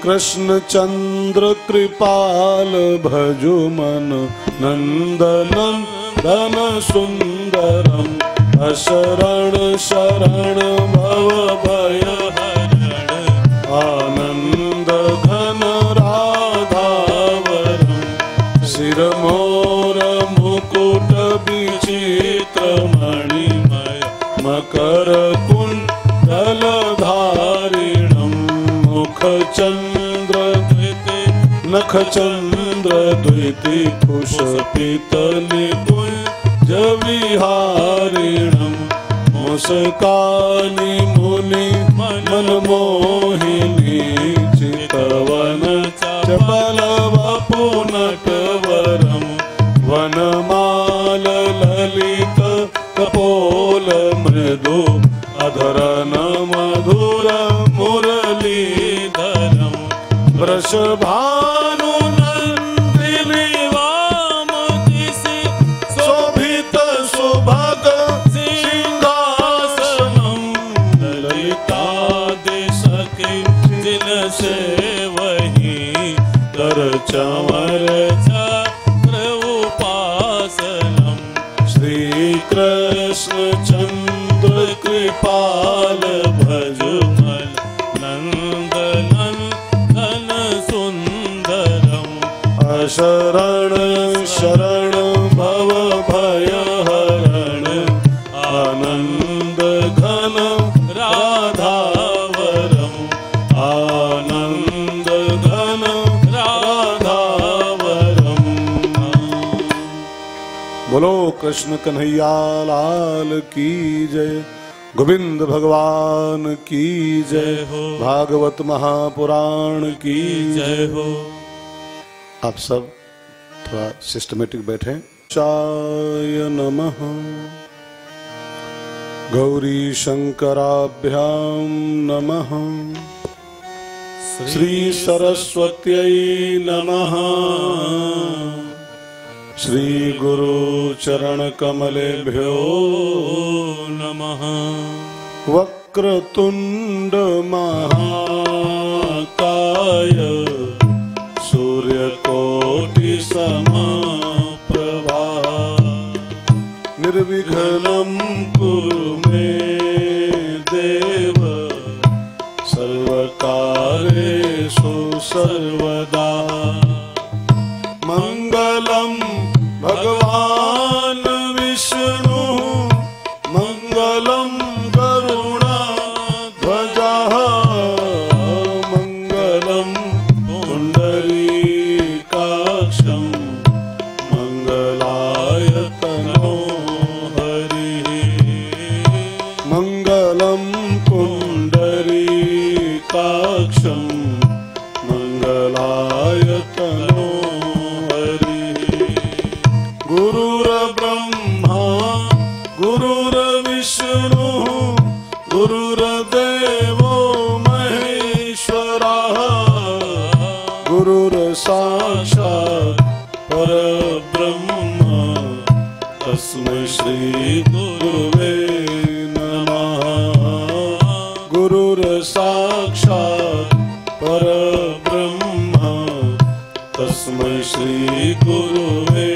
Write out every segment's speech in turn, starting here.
कृष्ण चंद्र कृपाल भजु मन नंदनम धन सुंदरम अशरण शरण भव भय हरण आनंद घन राधावरम शिरमोर मुकुट विचित्र मणिमय मकर कुंडलधारिणं मुखचंद्र द्विति नखचंद्र द्विति कुशपितली कुंज विहारिणं मुस्कानि मुनि मनमोहिनी चितवन चपल वपुनटवरं वनमाल ललित कपोल मृदु अधरन मधुर मुरलीधरं वृषभानु नंदिनी वामदिशि शोभित सुभग सिंहासनं ललितादिशके जिन सेवहि कर चमर चक्र उपासनं श्री कृष्ण चंद्र कृपाल भजमल नंदनन घन सुंदरम अशरण शरण भव भय हरण आनंद घन राधावरम आनंद घन राधावरम। बोलो कृष्ण कन्हैया लाल की जय, गोविंद भगवान की जय हो, भागवत महापुराण की जय हो। आप सब थोड़ा सिस्टमेटिक बैठे। चाय नमः गौरी शंकराभ्याम नमः श्री सरस्वत्यै नमः श्री गुरु चरण कमलेभ्यो नमः। वक्रतुंड महाकाय सूर्यकोटि समप्रभा निर्विघ्नं कुरु मे देव सर्वकार्येषु सर्वदा। मंगलम भगवान विष्णु मंगलम गरुड़ध्वजः मंगलम पुंडरीकाक्षं मंगलायतनो हरिः मंगलम पुंडरीकाक्षं मंगलायतनो गुरुर्ब्रह्मा गुरुर्विष्णु गुरुर्देवो महेश्वरः गुरुर्साक्षात् परब्रह्म तस्मै श्री गुरुवे नमः। गुरुर्साक्षात् परब्रह्म तस्मै श्री गुरुवे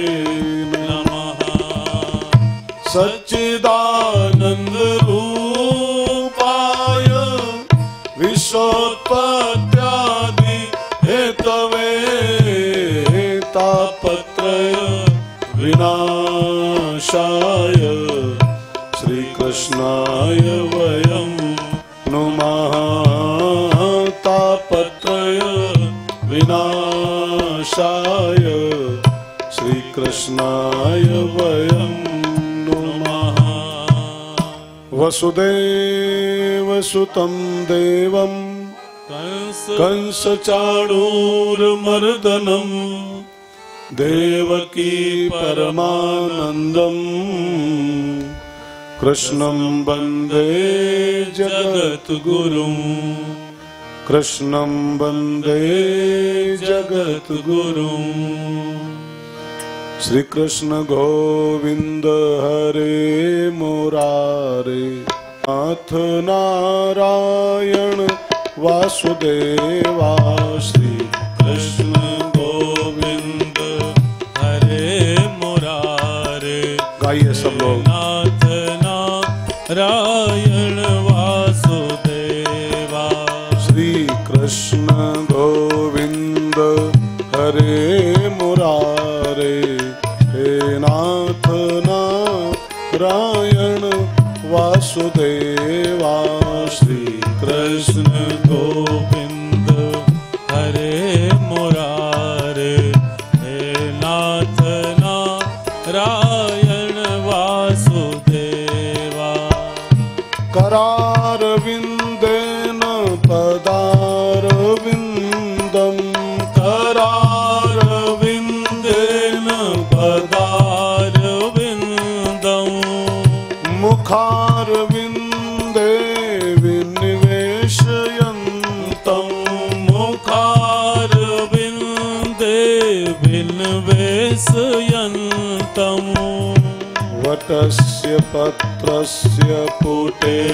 सच्चिदानंद रूपाय विश्वोत्पत्त्यादि हेतवे तापत्रय विनाशाय श्री कृष्णाय वयं नुमः। तापत्रय विनाशाय श्री कृष्णाय वयं वसुदेव सुतं देवं कंसचाणूरमर्दनं देवकी परमानन्दं कृष्णं वन्दे जगद्गुरुं कृष्णं वन्दे जगद्गुरुं। श्री कृष्ण गोविंद हरे मुरारे नाथ नारायण वासुदेवा पुटेशयन्तम् वटस्य पत्रस्य पुटेशयानम्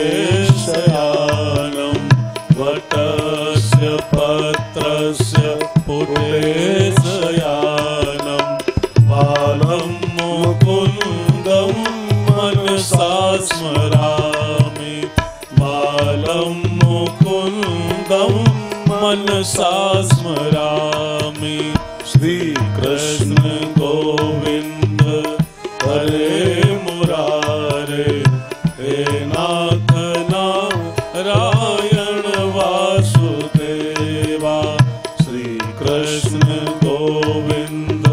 वटस्य पत्रस्य पुटेशयानम् बालं मुकुन्दं मनसा स्मरामि बालं मुकुन्दं मनसा स्मरामि श्री कृष्ण गोविंद हरे मुरारे हे नाथ नारायण वासुदेवा श्री कृष्ण गोविंद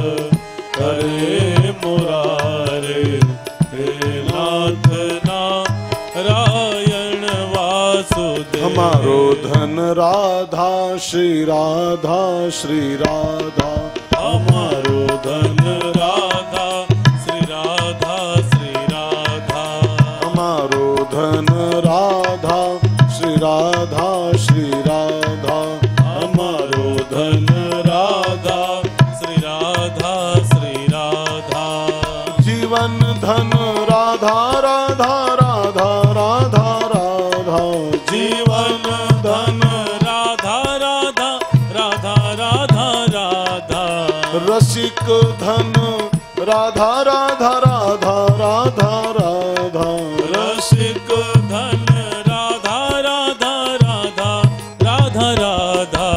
हरे मुरारे हे नाथ नारायण वासुदेवा। हमारो धन राधा श्री राधा श्री राधा हमारो धन राधा श्री राधा श्री राधा हमारो धन राधा श्री राधा श्री राधा हमारो धन राधा श्री राधा श्री राधा जीवन धन राधा राधा राधा राधा राधा जीवन धन राधा राधा राधा राधा राधा रसिक धन राधा राधा राधा राधा राधा रसिक धन राधा राधा राधा राधा राधा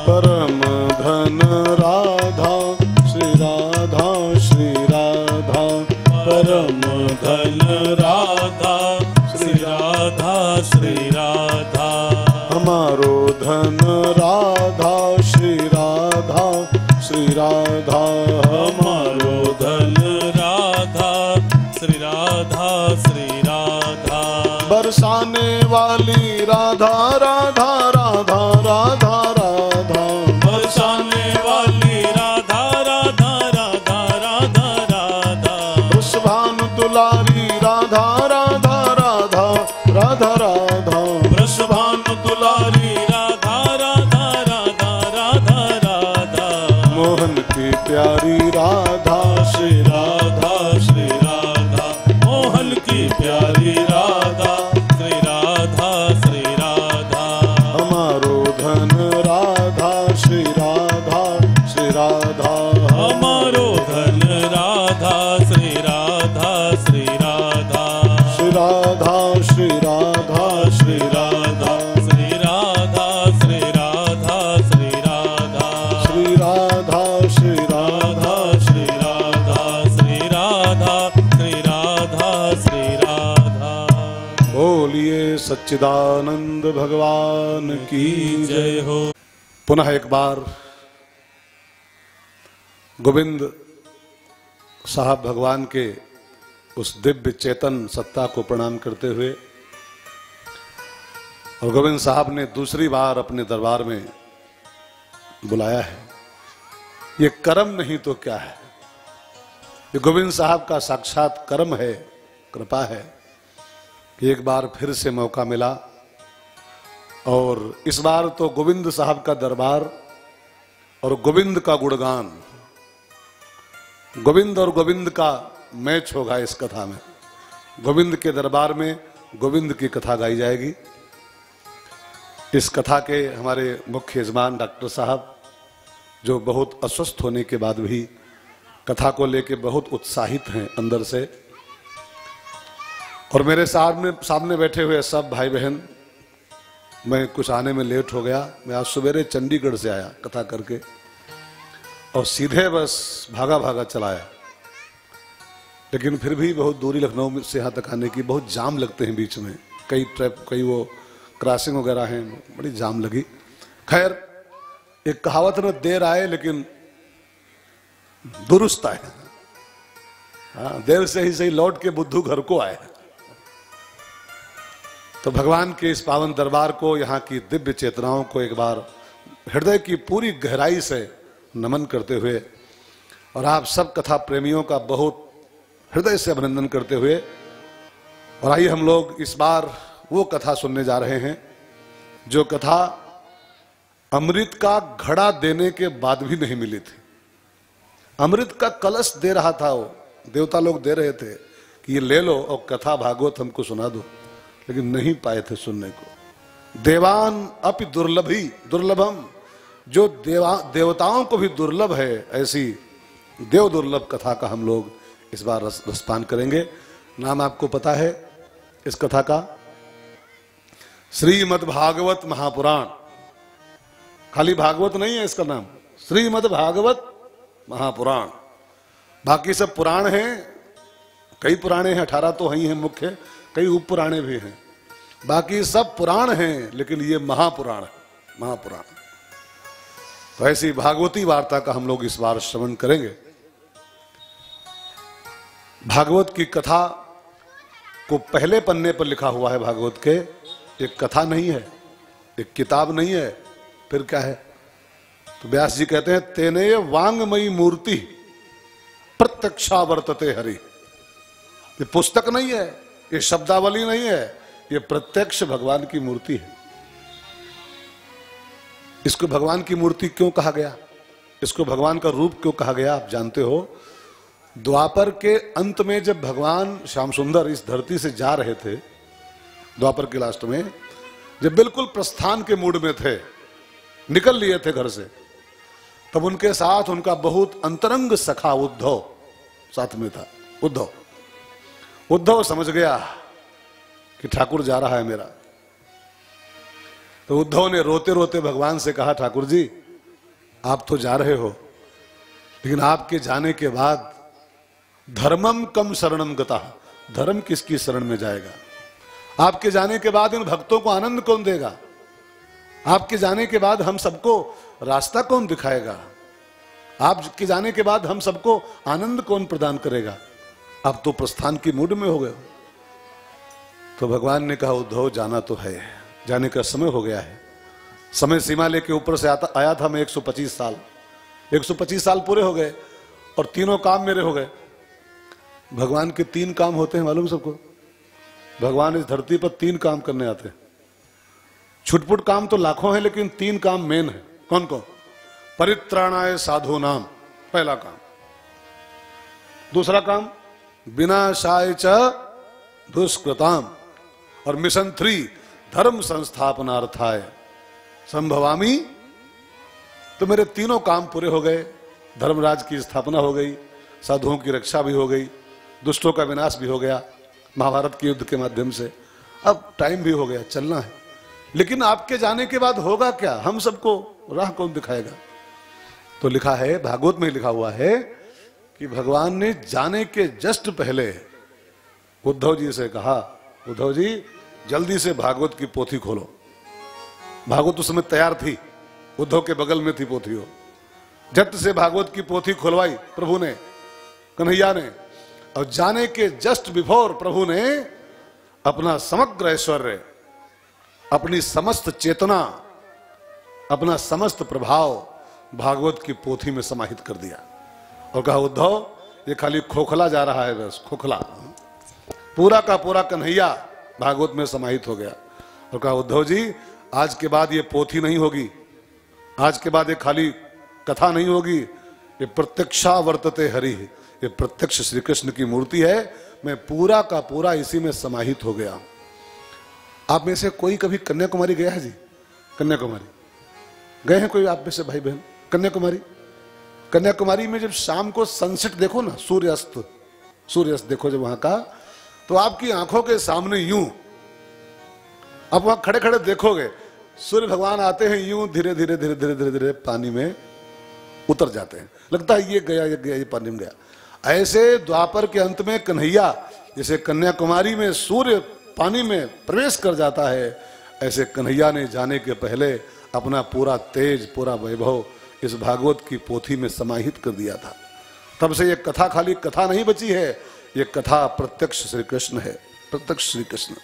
परम धन राधा श्री राधा श्री राधा परम धन राधा श्री राधा श्री राधा हमारो धन राधा श्री राधा श्री राधा हमारो धन राधा श्री राधा श्री राधा बरसाने वाली राधा राधा राधा राधा राधा बरसाने वाली राधा राधा राधा राधा राधा वृषभानु दुलारी राधा राधा राधा राधा राधा वृषभानु दुलारी राधा राधा राधा राधा राधा मोहन की प्यारी राधा श्री राधा श्री राधा मोहन की प्यारी राधा श्री राधा श्री राधा हमारो धन राधा श्री राधा श्री राधा हमारो धन राधा श्री राधा श्री राधा श्री राधा श्री राधा श्री राधा श्री राधा श्री राधा श्री राधा श्री राधा श्री राधा श्री राधा श्री राधा श्री राधा श्री राधा बोलिए सच्चिदानंद भगवान की जय हो। पुनः एक बार गोविंद साहब भगवान के उस दिव्य चेतन सत्ता को प्रणाम करते हुए और गोविंद साहब ने दूसरी बार अपने दरबार में बुलाया है। ये कर्म नहीं तो क्या है, ये गोविंद साहब का साक्षात कर्म है, कृपा है कि एक बार फिर से मौका मिला। और इस बार तो गोविंद साहब का दरबार और गोविंद का गुणगान, गोविंद और गोविंद का मैच होगा इस कथा में। गोविंद के दरबार में गोविंद की कथा गाई जाएगी। इस कथा के हमारे मुख्य यजमान डॉक्टर साहब, जो बहुत अस्वस्थ होने के बाद भी कथा को लेके बहुत उत्साहित हैं अंदर से, और मेरे सामने बैठे हुए सब भाई बहन। मैं कुछ आने में लेट हो गया। मैं आज सवेरे चंडीगढ़ से आया कथा करके और सीधे बस भागा भागा चलाया, लेकिन फिर भी बहुत दूरी लखनऊ से यहाँ तक आने की बहुत जाम लगते हैं बीच में, कई वो क्रॉसिंग वगैरह हैं, बड़ी जाम लगी। खैर एक कहावत न देर आए लेकिन दुरुस्त आए। हाँ, देर से ही सही लौट के बुद्धू घर को आए। तो भगवान के इस पावन दरबार को, यहाँ की दिव्य चेतनाओं को एक बार हृदय की पूरी गहराई से नमन करते हुए और आप सब कथा प्रेमियों का बहुत हृदय से अभिनंदन करते हुए, और आइए हम लोग इस बार वो कथा सुनने जा रहे हैं जो कथा अमृत का घड़ा देने के बाद भी नहीं मिली थी। अमृत का कलश दे रहा था, वो देवता लोग दे रहे थे कि ये ले लो और कथा भागवत हमको सुना दो, लेकिन नहीं पाए थे सुनने को। देवान अपि दुर्लभम, जो देवताओं को भी दुर्लभ है, ऐसी देव दुर्लभ कथा का हम लोग इस बार रसपान करेंगे। नाम आपको पता है इस कथा का? श्रीमद् भागवत महापुराण। खाली भागवत नहीं है इसका नाम, श्रीमद् भागवत महापुराण। बाकी सब पुराण हैं, कई पुराणे हैं, 18 तो ही हैं मुख्य, कई उप पुराणे भी हैं, बाकी सब पुराण हैं, लेकिन ये महापुराण है, महापुराण। तो ऐसी भागवती वार्ता का हम लोग इस बार श्रवण करेंगे। भागवत की कथा को पहले पन्ने पर लिखा हुआ है भागवत के, एक कथा नहीं है, एक किताब नहीं है, फिर क्या है? तो व्यास जी कहते हैं तेने वांगमयी मूर्ति प्रत्यक्षा वर्तते हरि। ये पुस्तक नहीं है, ये शब्दावली नहीं है, ये प्रत्यक्ष भगवान की मूर्ति है। इसको भगवान की मूर्ति क्यों कहा गया, इसको भगवान का रूप क्यों कहा गया? आप जानते हो, द्वापर के अंत में जब भगवान श्याम सुंदर इस धरती से जा रहे थे, द्वापर के लास्ट में जब बिल्कुल प्रस्थान के मूड में थे, निकल लिए थे घर से, तब उनके साथ उनका बहुत अंतरंग सखा उद्धव साथ में था। उद्धव समझ गया कि ठाकुर जा रहा है मेरा, तो उद्धव ने रोते रोते भगवान से कहा, ठाकुर जी आप तो जा रहे हो, लेकिन आपके जाने के बाद धर्मम कम शरणम गता, धर्म किसकी शरण में जाएगा? आपके जाने के बाद इन भक्तों को आनंद कौन देगा? आपके जाने के बाद हम सबको रास्ता कौन दिखाएगा? आपके जाने के बाद हम सबको आनंद कौन प्रदान करेगा? आप तो प्रस्थान की मूड में हो गए हो। तो भगवान ने कहा, उद्धव जाना तो है, जाने का समय हो गया है। समय सीमा लेके ऊपर से आया था मैं 125 साल, 125 साल पूरे हो गए और तीनों काम मेरे हो गए। भगवान के 3 काम होते हैं, मालूम सबको? भगवान इस धरती पर 3 काम करने आते हैं। छुटपुट काम तो लाखों हैं, लेकिन 3 काम मेन है। कौन कौन? परित्राणाय साधु नाम, पहला काम। दूसरा काम विनाशाय च दुष्कृताम, और मिशन 3 धर्म संस्थापनार्थाय संभवामी। तो मेरे तीनों काम पूरे हो गए, धर्मराज की स्थापना हो गई, साधुओं की रक्षा भी हो गई, दुष्टों का विनाश भी हो गया महाभारत के युद्ध के माध्यम से। अब टाइम भी हो गया, चलना है। लेकिन आपके जाने के बाद होगा क्या? हम सबको राह कौन दिखाएगा? तो लिखा है, भागवत में लिखा हुआ है कि भगवान ने जाने के जस्ट पहले उद्धव जी से कहा, उद्धव जी जल्दी से भागवत की पोथी खोलो। भागवत उस समय तैयार थी, उद्धव के बगल में थी पोथी। हो झट से भागवत की पोथी खुलवाई प्रभु ने, कन्हैया ने, और जाने के जस्ट बिफोर प्रभु ने अपना समग्र ऐश्वर्य, अपनी समस्त चेतना, अपना समस्त प्रभाव भागवत की पोथी में समाहित कर दिया और कहा, उद्धव ये खाली खोखला जा रहा है, बस खोखला, पूरा का पूरा कन्हैया भागवत में समाहित हो गया। और कहा, उद्धव जी आज के बाद ये पोथी नहीं होगी, आज के बाद ये खाली कथा नहीं होगी, ये प्रत्यक्षा वर्तते हरि, ये प्रत्यक्ष श्री कृष्ण की मूर्ति है, मैं पूरा का पूरा इसी में समाहित हो गया। आप में से कोई कभी कन्याकुमारी गया है जी? कन्याकुमारी गए हैं कोई आप में से भाई बहन? कन्याकुमारी, कन्याकुमारी में जब शाम को सनसेट देखो ना, सूर्यास्त देखो जब वहां का, तो आपकी आंखों के सामने यूं, आप वहां खड़े खड़े देखोगे, सूर्य भगवान आते हैं, यूं धीरे धीरे धीरे धीरे धीरे धीरे पानी में उतर जाते हैं, लगता है ये गया ये गया, ये पानी में गया। ऐसे द्वापर के अंत में कन्हैया जैसे कन्याकुमारी में सूर्य पानी में प्रवेश कर जाता है, ऐसे कन्हैया ने जाने के पहले अपना पूरा तेज, पूरा वैभव इस भागवत की पोथी में समाहित कर दिया था। तब से ये कथा खाली कथा नहीं बची है, ये कथा प्रत्यक्ष श्री कृष्ण है, प्रत्यक्ष श्री कृष्ण।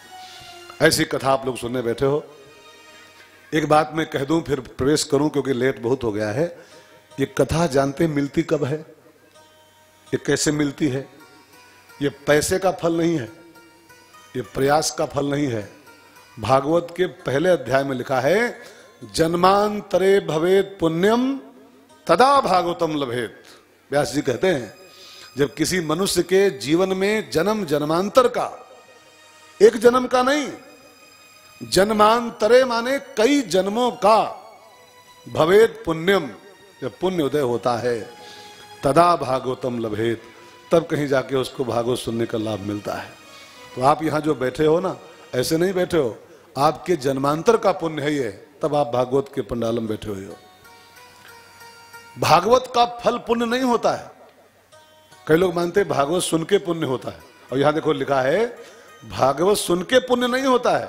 ऐसी कथा आप लोग सुनने बैठे हो। एक बात मैं कह दूं फिर प्रवेश करूं, क्योंकि लेट बहुत हो गया है। ये कथा जानते मिलती कब है, ये कैसे मिलती है? ये पैसे का फल नहीं है, ये प्रयास का फल नहीं है। भागवत के पहले अध्याय में लिखा है, जन्मांतरे भवेत पुण्यम तदा भागवतम लभेत। व्यास जी कहते हैं जब किसी मनुष्य के जीवन में जन्म जन्मांतर का, एक जन्म का नहीं, जन्मांतरे माने कई जन्मों का, भवेत पुण्यम, जब पुण्य उदय होता है, तदा भागवतम लभेत, तब कहीं जाके उसको भागवत सुनने का लाभ मिलता है। तो आप यहां जो बैठे हो ना, ऐसे नहीं बैठे हो, आपके जन्मांतर का पुण्य है ये, तब आप भागवत के पंडाल में बैठे हुए हो। भागवत का फल पुण्य नहीं होता है। कई लोग मानते हैं भागवत सुन के पुण्य होता है, और यहां देखो लिखा है भागवत सुन के पुण्य नहीं होता है।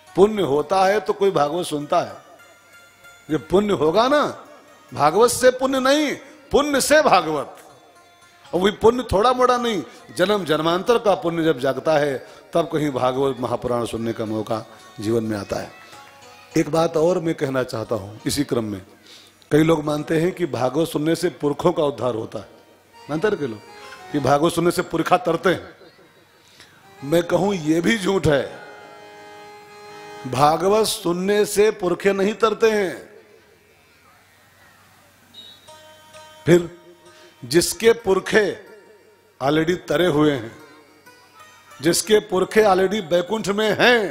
पुण्य होता है तो कोई भागवत सुनता है। जब पुण्य होगा ना, भागवत से पुण्य नहीं, पुण्य से भागवत। और वही पुण्य थोड़ा मोड़ा नहीं, जन्म जन्मांतर का पुण्य जब जागता है, तब कहीं भागवत महापुराण सुनने का मौका जीवन में आता है। एक बात और मैं कहना चाहता हूं इसी क्रम में, कई लोग मानते हैं कि भागवत सुनने से पुरखों का उद्धार होता है। मानते हैं कई लोग कि भागवत सुनने से पुरखा तरते हैं। मैं कहूं यह भी झूठ है। भागवत सुनने से पुरखे नहीं तरते हैं। फिर जिसके पुरखे ऑलरेडी तरे हुए हैं, जिसके पुरखे ऑलरेडी बैकुंठ में हैं,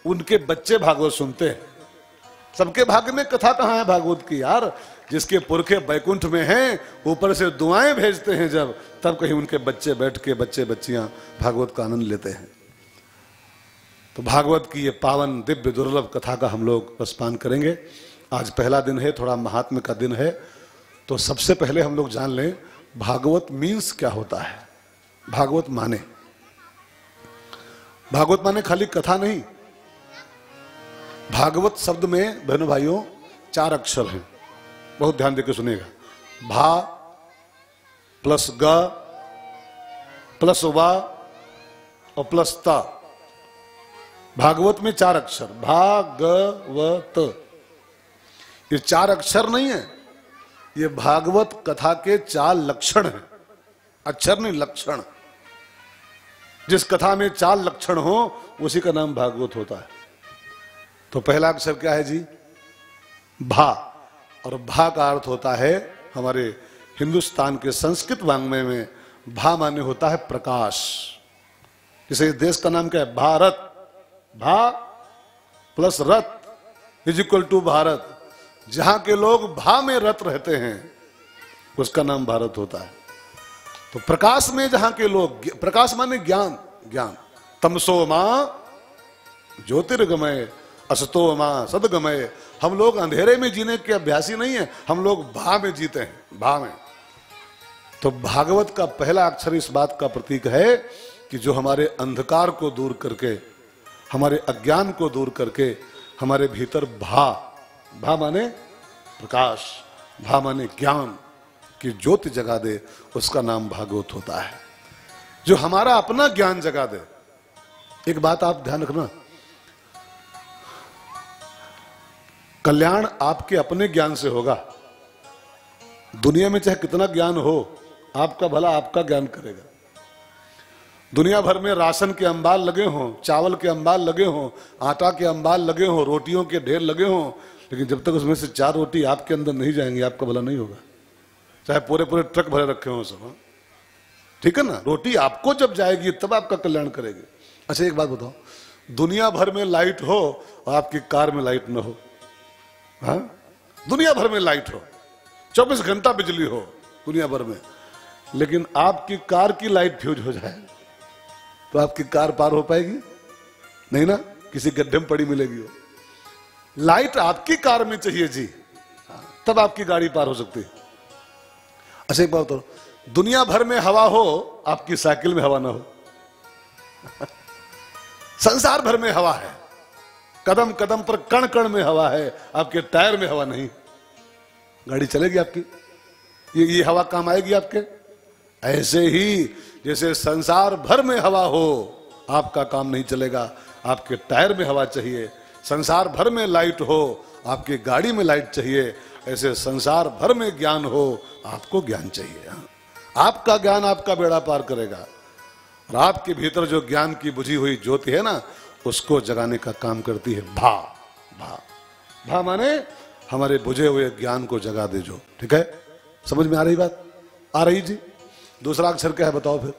उनके बच्चे भागवत सुनते हैं। सबके भाग्य में कथा कहां है भागवत की यार। जिसके पुरखे बैकुंठ में हैं, ऊपर से दुआएं भेजते हैं जब, तब कहीं उनके बच्चे बैठ के, बच्चे बच्चियां भागवत का आनंद लेते हैं। तो भागवत की ये पावन दिव्य दुर्लभ कथा का हम लोग रसपान करेंगे। आज पहला दिन है, थोड़ा महात्म्य का दिन है। तो सबसे पहले हम लोग जान लें भागवत मीन्स क्या होता है। भागवत माने, भागवत माने खाली कथा नहीं। भागवत शब्द में बहनों भाइयों 4 अक्षर हैं, बहुत ध्यान देकर सुनिएगा। भा प्लस ग प्लस वा और प्लस ता। भागवत में 4 अक्षर, भागवत। ये 4 अक्षर नहीं है, ये भागवत कथा के 4 लक्षण हैं। अक्षर नहीं, लक्षण। जिस कथा में 4 लक्षण हो उसी का नाम भागवत होता है। तो पहला अक्षर क्या है जी? भा। और भा का अर्थ होता है, हमारे हिंदुस्तान के संस्कृत वांग्मय में भा माने होता है प्रकाश। जैसे इस देश का नाम क्या है? भारत। भा प्लस रत इज इक्वल टू भारत। जहां के लोग भा में रत रहते हैं उसका नाम भारत होता है। तो प्रकाश में जहां के लोग, प्रकाश माने ज्ञान, ज्ञान। तमसो मां ज्योतिर्गमय असतो मां सदगमय। हम लोग अंधेरे में जीने के अभ्यासी नहीं है, हम लोग भा में जीते हैं, भा में। तो भागवत का पहला अक्षर इस बात का प्रतीक है कि जो हमारे अंधकार को दूर करके, हमारे अज्ञान को दूर करके हमारे भीतर भा, भा माने प्रकाश, भा माने ज्ञान की ज्योति जगा दे, उसका नाम भागवत होता है। जो हमारा अपना ज्ञान जगा दे। एक बात आप ध्यान रखना, कल्याण आपके अपने ज्ञान से होगा। दुनिया में चाहे कितना ज्ञान हो, आपका भला आपका ज्ञान करेगा। दुनिया भर में राशन के अंबाल लगे हों, चावल के अंबाल लगे हों, आटा के अंबाल लगे हों, रोटियों के ढेर लगे हों, लेकिन जब तक उसमें से 4 रोटी आपके अंदर नहीं जाएंगी, आपका भला नहीं होगा। चाहे पूरे पूरे ट्रक भरे रखे हों सब, ठीक है ना। रोटी आपको जब जाएगी तब आपका कल्याण करेगी। अच्छा एक बात बताओ, दुनिया भर में लाइट हो और आपकी कार में लाइट ना हो, हाँ? दुनिया भर में लाइट हो, 24 घंटा बिजली हो दुनिया भर में, लेकिन आपकी कार की लाइट फ्यूज हो जाए तो आपकी कार पार हो पाएगी? नहीं ना, किसी गड्ढे में पड़ी मिलेगी वो। लाइट आपकी कार में चाहिए जी, तब आपकी गाड़ी पार हो सकती है। अच्छा एक बात बताओ, दुनिया भर में हवा हो, आपकी साइकिल में हवा ना हो। संसार भर में हवा है, कदम कदम पर कण कण में हवा है, आपके टायर में हवा नहीं, गाड़ी चलेगी आपकी? ये हवा काम आएगी आपके? ऐसे ही जैसे संसार भर में हवा हो, आपका काम नहीं चलेगा, आपके टायर में हवा चाहिए। संसार भर में लाइट हो, आपकी गाड़ी में लाइट चाहिए। ऐसे संसार भर में ज्ञान हो, आपको ज्ञान चाहिए। आपका ज्ञान आपका बेड़ा पार करेगा। और आपके भीतर जो ज्ञान की बुझी हुई ज्योति है ना, उसको जगाने का काम करती है भा। भा, भा माने हमारे बुझे हुए ज्ञान को जगा दे जो। ठीक है, समझ में आ रही बात? आ रही जी। दूसरा अक्षर क्या है बताओ फिर?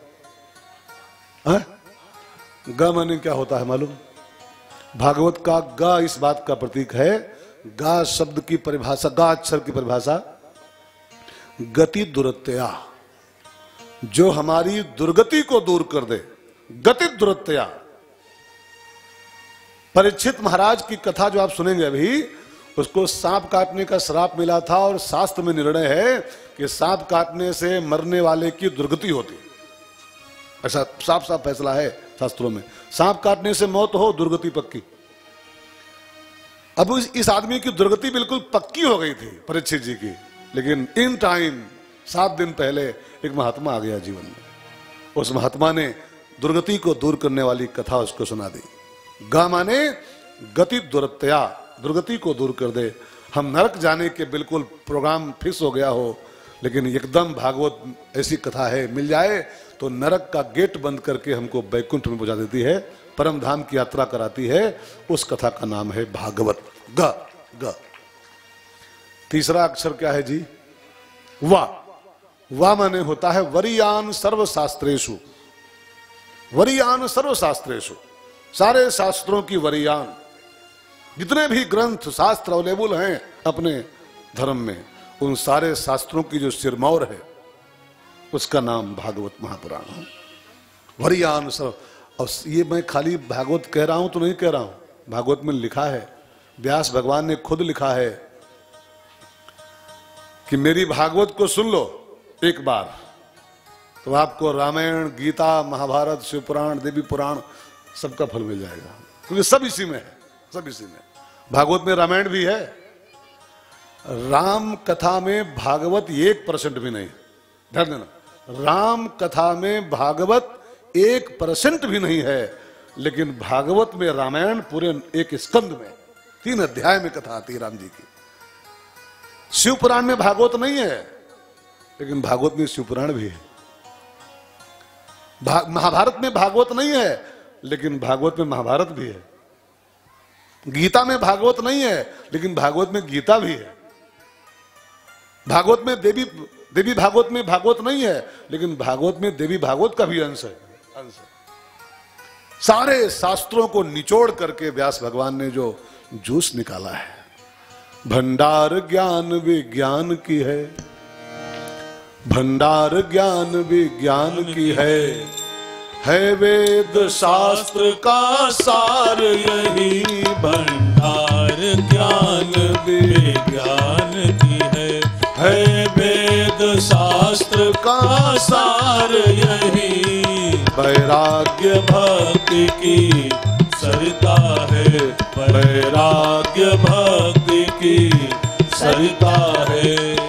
है? ग माने क्या होता है मालूम? भागवत का ग इस बात का प्रतीक है। गा शब्द की परिभाषा, गा अक्षर की परिभाषा गति दुरत्या, जो हमारी दुर्गति को दूर कर दे। गति दुरत्या। परीक्षित महाराज की कथा जो आप सुनेंगे अभी, उसको सांप काटने का श्राप मिला था और शास्त्र में निर्णय है कि सांप काटने से मरने वाले की दुर्गति होती। ऐसा साफ साफ फैसला है शास्त्रों में। सांप काटने से मौत हो, दुर्गति पक्की। अब इस आदमी की दुर्गति बिल्कुल पक्की हो गई थी परीक्षित जी की, लेकिन इन टाइम 7 दिन पहले एक महात्मा आ गया जीवन में। उस महात्मा ने दुर्गति को दूर करने वाली कथा उसको सुना दी। गा माने गति दुरत्या, दुर्गति को दूर कर दे। हम नरक जाने के बिल्कुल प्रोग्राम फिक्स हो गया हो, लेकिन एकदम भागवत ऐसी कथा है, मिल जाए तो नरक का गेट बंद करके हमको बैकुंठ में पहुंचा देती है, परम धाम की यात्रा कराती है। उस कथा का नाम है भागवत। ग ग। तीसरा अक्षर क्या है जी? वा। वा माने होता है वरीयान सर्वशास्त्रेषु। वरीयान सर्वशास्त्रेषु, सारे शास्त्रों की वरीयान, जितने भी ग्रंथ शास्त्र अवेलेबल हैं अपने धर्म में, उन सारे शास्त्रों की जो सिरमौर है उसका नाम भागवत महापुराण है। वरीयान सर्व। और ये मैं खाली भागवत कह रहा हूं तो नहीं कह रहा हूं, भागवत में लिखा है, व्यास भगवान ने खुद लिखा है कि मेरी भागवत को सुन लो एक बार तो आपको रामायण, गीता, महाभारत, शिव पुराण, देवी पुराण सबका फल मिल जाएगा, क्योंकि सब इसी में है, सब इसी में। भागवत में रामायण भी है। राम कथा में भागवत 1% भी नहीं, ध्यान देना। राम कथा में भागवत 1% भी नहीं है, लेकिन भागवत में रामायण पूरे एक स्कंद में 3 अध्याय में कथा आती है राम जी की। शिव पुराण में भागवत नहीं है, लेकिन भागवत में शिव पुराण भी है। महाभारत में भागवत नहीं है, लेकिन भागवत में महाभारत भी है। गीता में भागवत नहीं है, लेकिन भागवत में गीता भी है। भागवत में देवी भागवत में भागवत नहीं है, लेकिन भागवत में देवी भागवत का भी अंश है। सारे शास्त्रों को निचोड़ करके व्यास भगवान ने जो जूस निकाला है, भंडार ज्ञान विज्ञान की है, भंडार ज्ञान विज्ञान की है वेद शास्त्र का सार यही, भंडार ज्ञान विज्ञान की है वेद शास्त्र का सार यही, वैराग्य भक्ति की सरिता है, वैराग्य भक्ति की सरिता है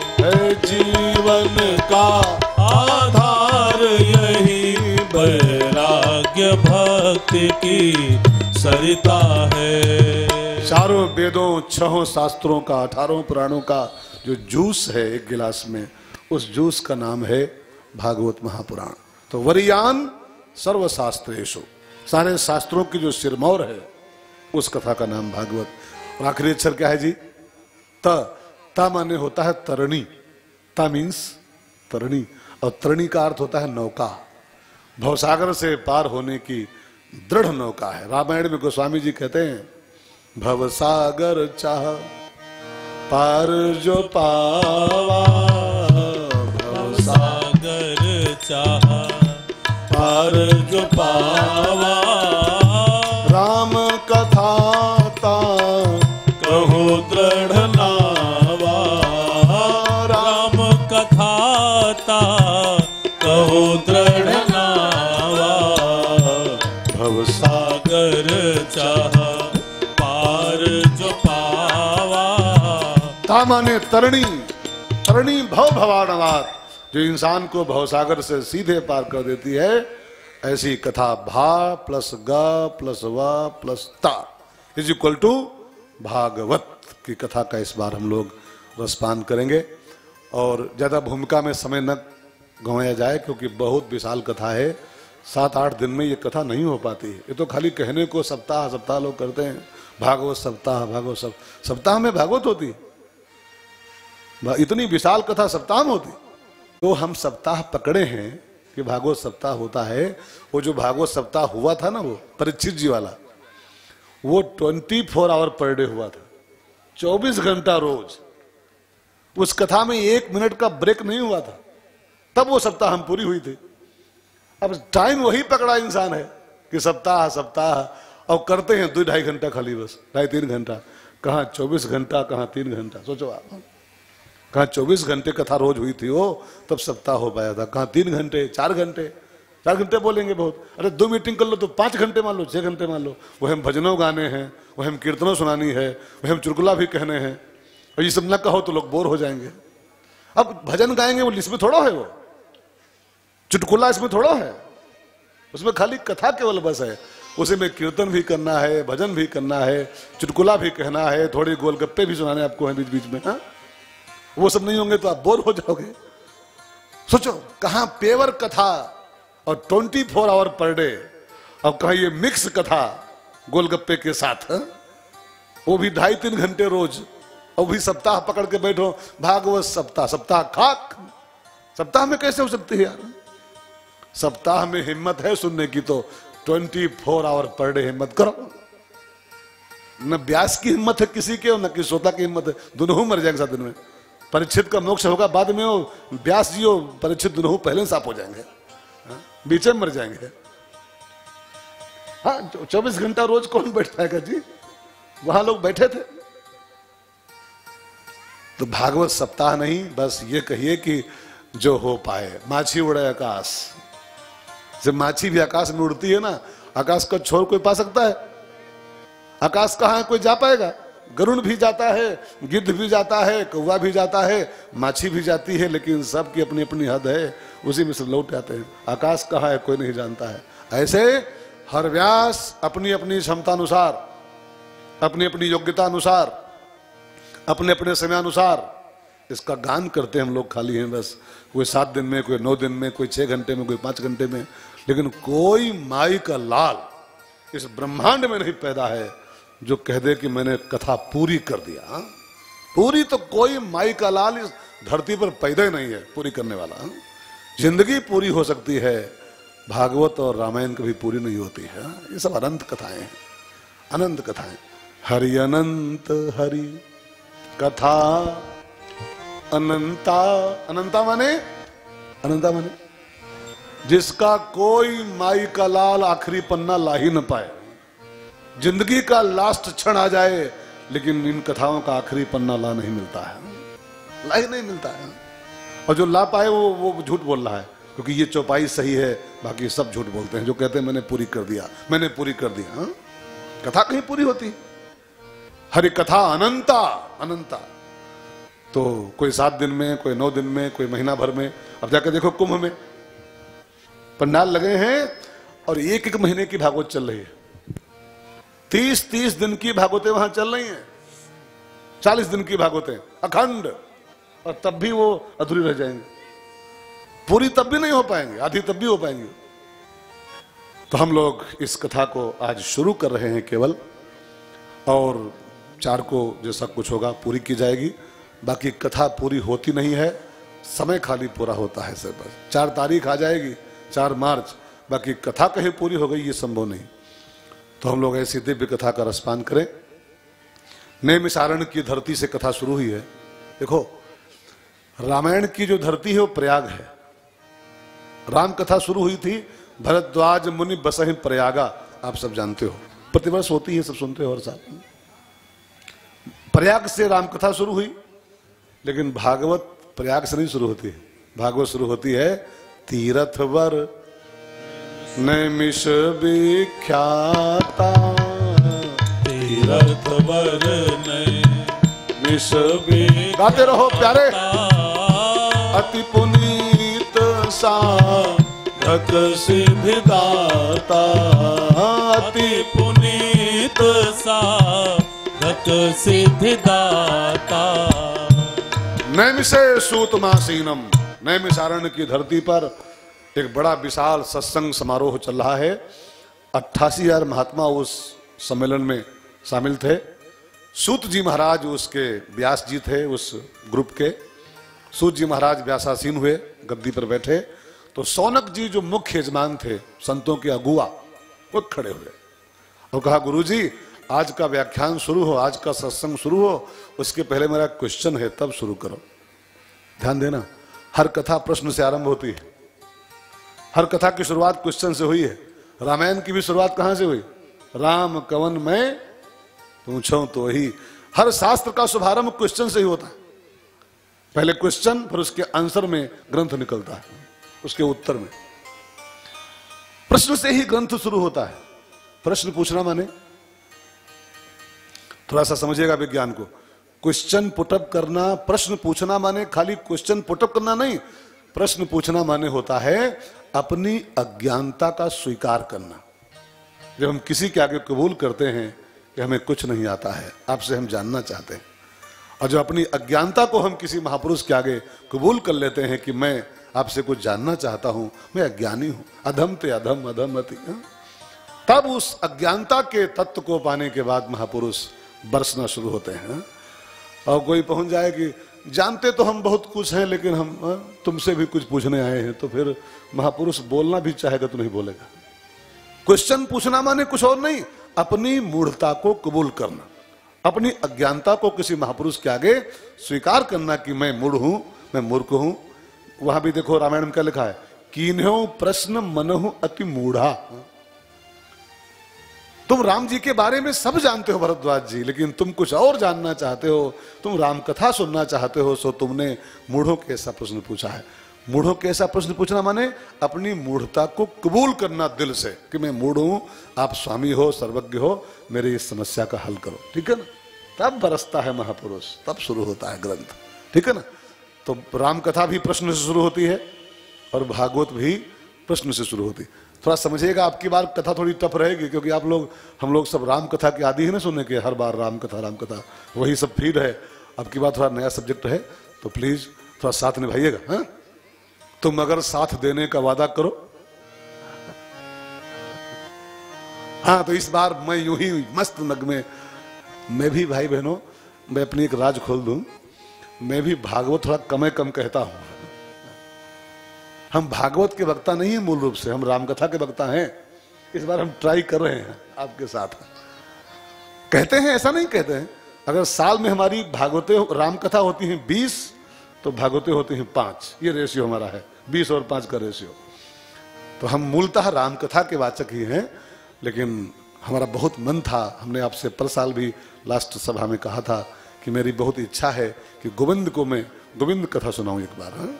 जीवन का आधार यही, वैराग्य भक्ति की सरिता है। चारों वेदों, 6 शास्त्रों का, 18 पुराणों का जो जूस है एक गिलास में, उस जूस का नाम है भागवत महापुराण। तो वरीयान सर्वशास्त्रेषु, सारे शास्त्रों की जो सिरमौर है उस कथा का नाम भागवत। और आखिरी अक्षर क्या है जी? त। ता माने होता है तरणी। ता मीन्स तरणी, और तरणी का अर्थ होता है नौका। भवसागर से पार होने की दृढ़ नौका है। रामायण में गोस्वामी जी कहते हैं भवसागर चाह पार जो पावा, भवसागर चाह पार जो पावा, राम कथा ता कहो दृढ़ नावा, राम कथा ता कहो दृढ़ नावा, भवसागर चाह पार जो पावा। ता माने तरणी, तरणी भव भवानवात, जो इंसान को भवसागर से सीधे पार कर देती है। ऐसी कथा भा प्लस ग प्लस व प्लस ता इज इक्वल टू भागवत की कथा का इस बार हम लोग रसपान करेंगे। और ज़्यादा भूमिका में समय न गंवाया जाए, क्योंकि बहुत विशाल कथा है। 7-8 दिन में ये कथा नहीं हो पाती। ये तो खाली कहने को सप्ताह सप्ताह लोग करते हैं, भागवत सप्ताह, भागवत सप्ताह में भागवत होती, इतनी विशाल कथा सप्ताह में होती। तो हम सप्ताह पकड़े हैं कि भागवत सप्ताह होता है। वो जो भागवत सप्ताह हुआ था ना, वो परीक्षित जी वाला, वो 24 आवर पर डे हुआ था, 24 घंटा रोज। उस कथा में 1 मिनट का ब्रेक नहीं हुआ था, तब वो सप्ताह हम पूरी हुई थी। अब टाइम वही पकड़ा इंसान है कि सप्ताह सप्ताह, और करते हैं 2-2.5 घंटा खाली, बस 2.5-3 घंटा। कहाँ 24 घंटा, कहाँ 3 घंटा, सोचो आप। कहाँ 24 घंटे कथा रोज हुई थी वो, तब सप्ताह हो पाया था। कहाँ 3 घंटे, 4 घंटे। 4 घंटे बोलेंगे बहुत, अरे 2 मीटिंग कर लो तो 5 घंटे मान लो, 6 घंटे मान लो। वह हम भजनों गाने हैं, वह हम कीर्तनों सुनानी है, वह हम चुटकुला भी कहने हैं, और ये सब न कहो तो लोग बोर हो जाएंगे। अब भजन गाएंगे वो इसमें थोड़ा है, वो चुटकुला इसमें थोड़ा है, उसमें खाली कथा केवल बस है। उसी में कीर्तन भी करना है, भजन भी करना है, चुटकुला भी कहना है, थोड़ी गोलगप्पे भी सुनाने आपको हैं बीच बीच में। हाँ, वो सब नहीं होंगे तो आप बोर हो जाओगे। सोचो, कहां पेवर कथा और 24 आवर पर डे, और कहां ये मिक्स कथा गोलगप्पे के साथ। हाँ? वो भी 2.5-3 घंटे रोज, और भी सप्ताह पकड़ के बैठो, भागवत सप्ताह। सप्ताह खाक, सप्ताह में कैसे हो सकती है यार? सप्ताह में हिम्मत है सुनने की तो 24 आवर पर डे हिम्मत करो। न व्यास की हिम्मत है किसी के, और न किसी श्रोता की हिम्मत है, दोनों मर जाएंगे 7 दिन में। परीक्षित का मोक्ष होगा बाद में, हो व्यास जी हो परीक्षित दोनों पहले साफ हो जाएंगे, बीच में मर जाएंगे। हाँ, 24 घंटा रोज कौन बैठ पाएगा जी? वहां लोग बैठे थे। तो भागवत सप्ताह नहीं, बस ये कहिए कि जो हो पाए। माछी उड़े आकाश, जब माछी भी आकाश में उड़ती है ना, आकाश का छोर कोई पा सकता है? आकाश कहाँ है, कोई जा पाएगा? गरुड़ भी जाता है, गिद्ध भी जाता है, कौवा भी जाता है, माछी भी जाती है, लेकिन सबकी अपनी अपनी हद है, उसी में से लौट आते हैं। आकाश कहाँ है कोई नहीं जानता है। ऐसे हर व्यास अपनी अपनी क्षमता अनुसार, अपनी अपनी योग्यता अनुसार, अपने अपने समय अनुसार इसका गान करते हैं हम लोग। खाली हैं बस, कोई 7 दिन में, कोई 9 दिन में, कोई 6 घंटे में, कोई 5 घंटे में, लेकिन कोई माई का लाल इस ब्रह्मांड में नहीं पैदा है जो कह दे कि मैंने कथा पूरी कर दिया। पूरी तो कोई माई का लाल इस धरती पर पैदा ही नहीं है पूरी करने वाला। जिंदगी पूरी हो सकती है, भागवत और रामायण कभी पूरी नहीं होती है। ये सब अनंत कथाएं हैं, अनंत कथाएं। हरि अनंत हरि कथा अनंता। अनंता माने, अनंता माने जिसका कोई माई का लाल आखिरी पन्ना ला ही न पाए। जिंदगी का लास्ट क्षण आ जाए, लेकिन इन कथाओं का आखिरी पन्ना ला नहीं मिलता है, ला ही नहीं मिलता है। और जो ला पाए वो झूठ बोल रहा है, क्योंकि ये चौपाई सही है, बाकी सब झूठ बोलते हैं जो कहते हैं मैंने पूरी कर दिया, मैंने पूरी कर दिया। हाँ? कथा कहीं पूरी होती? हरि कथा अनंता, अनंता। तो कोई 7 दिन में, कोई 9 दिन में, कोई महीना भर में। अब जाकर देखो कुंभ में पंडाल लगे हैं और 1-1 महीने की भागवत चल रही है। 30-30 दिन की भागवतें वहां चल रही हैं, 40 दिन की भागवतें अखंड, और तब भी वो अधूरी रह जाएंगे। पूरी तब भी नहीं हो पाएंगे, आधी तब भी हो पाएंगे। तो हम लोग इस कथा को आज शुरू कर रहे हैं केवल, और 4 को जैसा कुछ होगा पूरी की जाएगी। बाकी कथा पूरी होती नहीं है, समय खाली पूरा होता है सर। बस 4 तारीख आ जाएगी, 4 मार्च, बाकी कथा कहीं पूरी हो गई ये संभव नहीं। तो हम लोग ऐसी दिव्य कथा का रसपान करें। नैमिषारण्य की धरती से कथा शुरू हुई है। देखो, रामायण की जो धरती है वो प्रयाग है। राम कथा शुरू हुई थी भरद्वाज मुनि बसहि प्रयागा, आप सब जानते हो, प्रतिवर्ष होती है, सब सुनते हो हर साल। प्रयाग से राम कथा शुरू हुई, लेकिन भागवत प्रयाग से नहीं शुरू होती है। भागवत शुरू होती है तीर्थवर नैमिष विख्याता, तीर्थवर नैमिष विख्याता। गाते रहो प्यारे। अति पुनीत साधक सिद्धिदाता, अति पुनीत साधक सिद्धिदाता। नैमिषे सूतमासीनम। नैमिषारण्य की धरती पर एक बड़ा विशाल सत्संग समारोह चल रहा है। 88,000 महात्मा उस सम्मेलन में शामिल थे। सूत जी महाराज उसके व्यास जी थे, उस ग्रुप के सूत जी महाराज व्यासासीन हुए, गद्दी पर बैठे, तो सौनक जी जो मुख्य यजमान थे, संतों के अगुआ, वो खड़े हुए और कहा, गुरुजी आज का व्याख्यान शुरू हो, आज का सत्संग शुरू हो, उसके पहले मेरा क्वेश्चन है, तब शुरू करो। ध्यान देना, हर कथा प्रश्न से आरंभ होती है, हर कथा की शुरुआत क्वेश्चन से हुई है। रामायण की भी शुरुआत कहां से हुई? राम कवन मैं पूछूं तो ही। हर शास्त्र का शुभारंभ क्वेश्चन से ही होता है। पहले क्वेश्चन, फिर उसके आंसर में ग्रंथ निकलता है, उसके उत्तर में। प्रश्न से ही ग्रंथ शुरू होता है। प्रश्न पूछना माने, थोड़ा सा समझिएगा विज्ञान को, क्वेश्चन पुटअप करना, प्रश्न पूछना माने खाली क्वेश्चन पुटअप करना नहीं। प्रश्न पूछना माने होता है अपनी अज्ञानता का स्वीकार करना। जब हम किसी के आगे कबूल करते हैं कि हमें कुछ नहीं आता है, आपसे हम जानना चाहते हैं, और जब अपनी अज्ञानता को हम किसी महापुरुष के आगे कबूल कर लेते हैं कि मैं आपसे कुछ जानना चाहता हूं, मैं अज्ञानी हूं, अधम ते अधम अधमति, तब उस अज्ञानता के तत्व को पाने के बाद महापुरुष बरसना शुरू होते हैं। और कोई पहुंच जाए कि जानते तो हम बहुत कुछ हैं, लेकिन हम तुमसे भी कुछ पूछने आए हैं, तो फिर महापुरुष बोलना भी चाहेगा तो नहीं बोलेगा। क्वेश्चन पूछना माने कुछ और नहीं, अपनी मूढ़ता को कबूल करना, अपनी अज्ञानता को किसी महापुरुष के आगे स्वीकार करना कि मैं मूढ़ हूं, मैं मूर्ख हूं। वहां भी देखो रामायण में क्या लिखा है, कीन्ह्यो प्रश्न मनहु अति मूढ़ा। तुम राम जी के बारे में सब जानते हो भरद्वाज जी, लेकिन तुम कुछ और जानना चाहते हो, तुम राम कथा सुनना चाहते हो, सो तुमने मूढ़ों के ऐसा प्रश्न पूछा है। मूढ़ों के ऐसा प्रश्न पूछना माने अपनी मूढ़ता को कबूल करना दिल से कि मैं मूढ़ हूं, आप स्वामी हो, सर्वज्ञ हो, मेरी इस समस्या का हल करो। ठीक है ना? तब बरसता है महापुरुष, तब शुरू होता है ग्रंथ। ठीक है ना? तो राम कथा भी प्रश्न से शुरू होती है और भागवत भी प्रश्न से शुरू होती है। थोड़ा समझिएगा, आपकी बार कथा थोड़ी टफ रहेगी, क्योंकि आप लोग, हम लोग सब राम कथा के आदि है ना सुनने के, हर बार राम कथा वही सब फीड है। अब की बार थोड़ा नया सब्जेक्ट है, तो प्लीज थोड़ा साथ निभाइएगा। हाँ, तुम अगर साथ देने का वादा करो। हाँ, तो इस बार मैं यूं ही मस्त नगमे, मैं भी भाई बहनों, मैं अपनी एक राज खोल दूं, मैं भी भागवत थोड़ा कम कहता हूं। हम भागवत के वक्ता नहीं है मूल रूप से, हम रामकथा के वक्ता हैं। इस बार हम ट्राई कर रहे हैं आपके साथ। कहते हैं, ऐसा नहीं कहते हैं, अगर साल में हमारी भागवतें रामकथा होती हैं 20, तो भागवतें होती हैं 5। ये रेशियो हमारा है, 20 और 5 का रेशियो। तो हम मूलतः रामकथा के वाचक ही हैं, लेकिन हमारा बहुत मन था, हमने आपसे पर साल भी लास्ट सभा में कहा था कि मेरी बहुत इच्छा है कि गोविंद को मैं गोविंद कथा सुनाऊं एक बार। हाँ?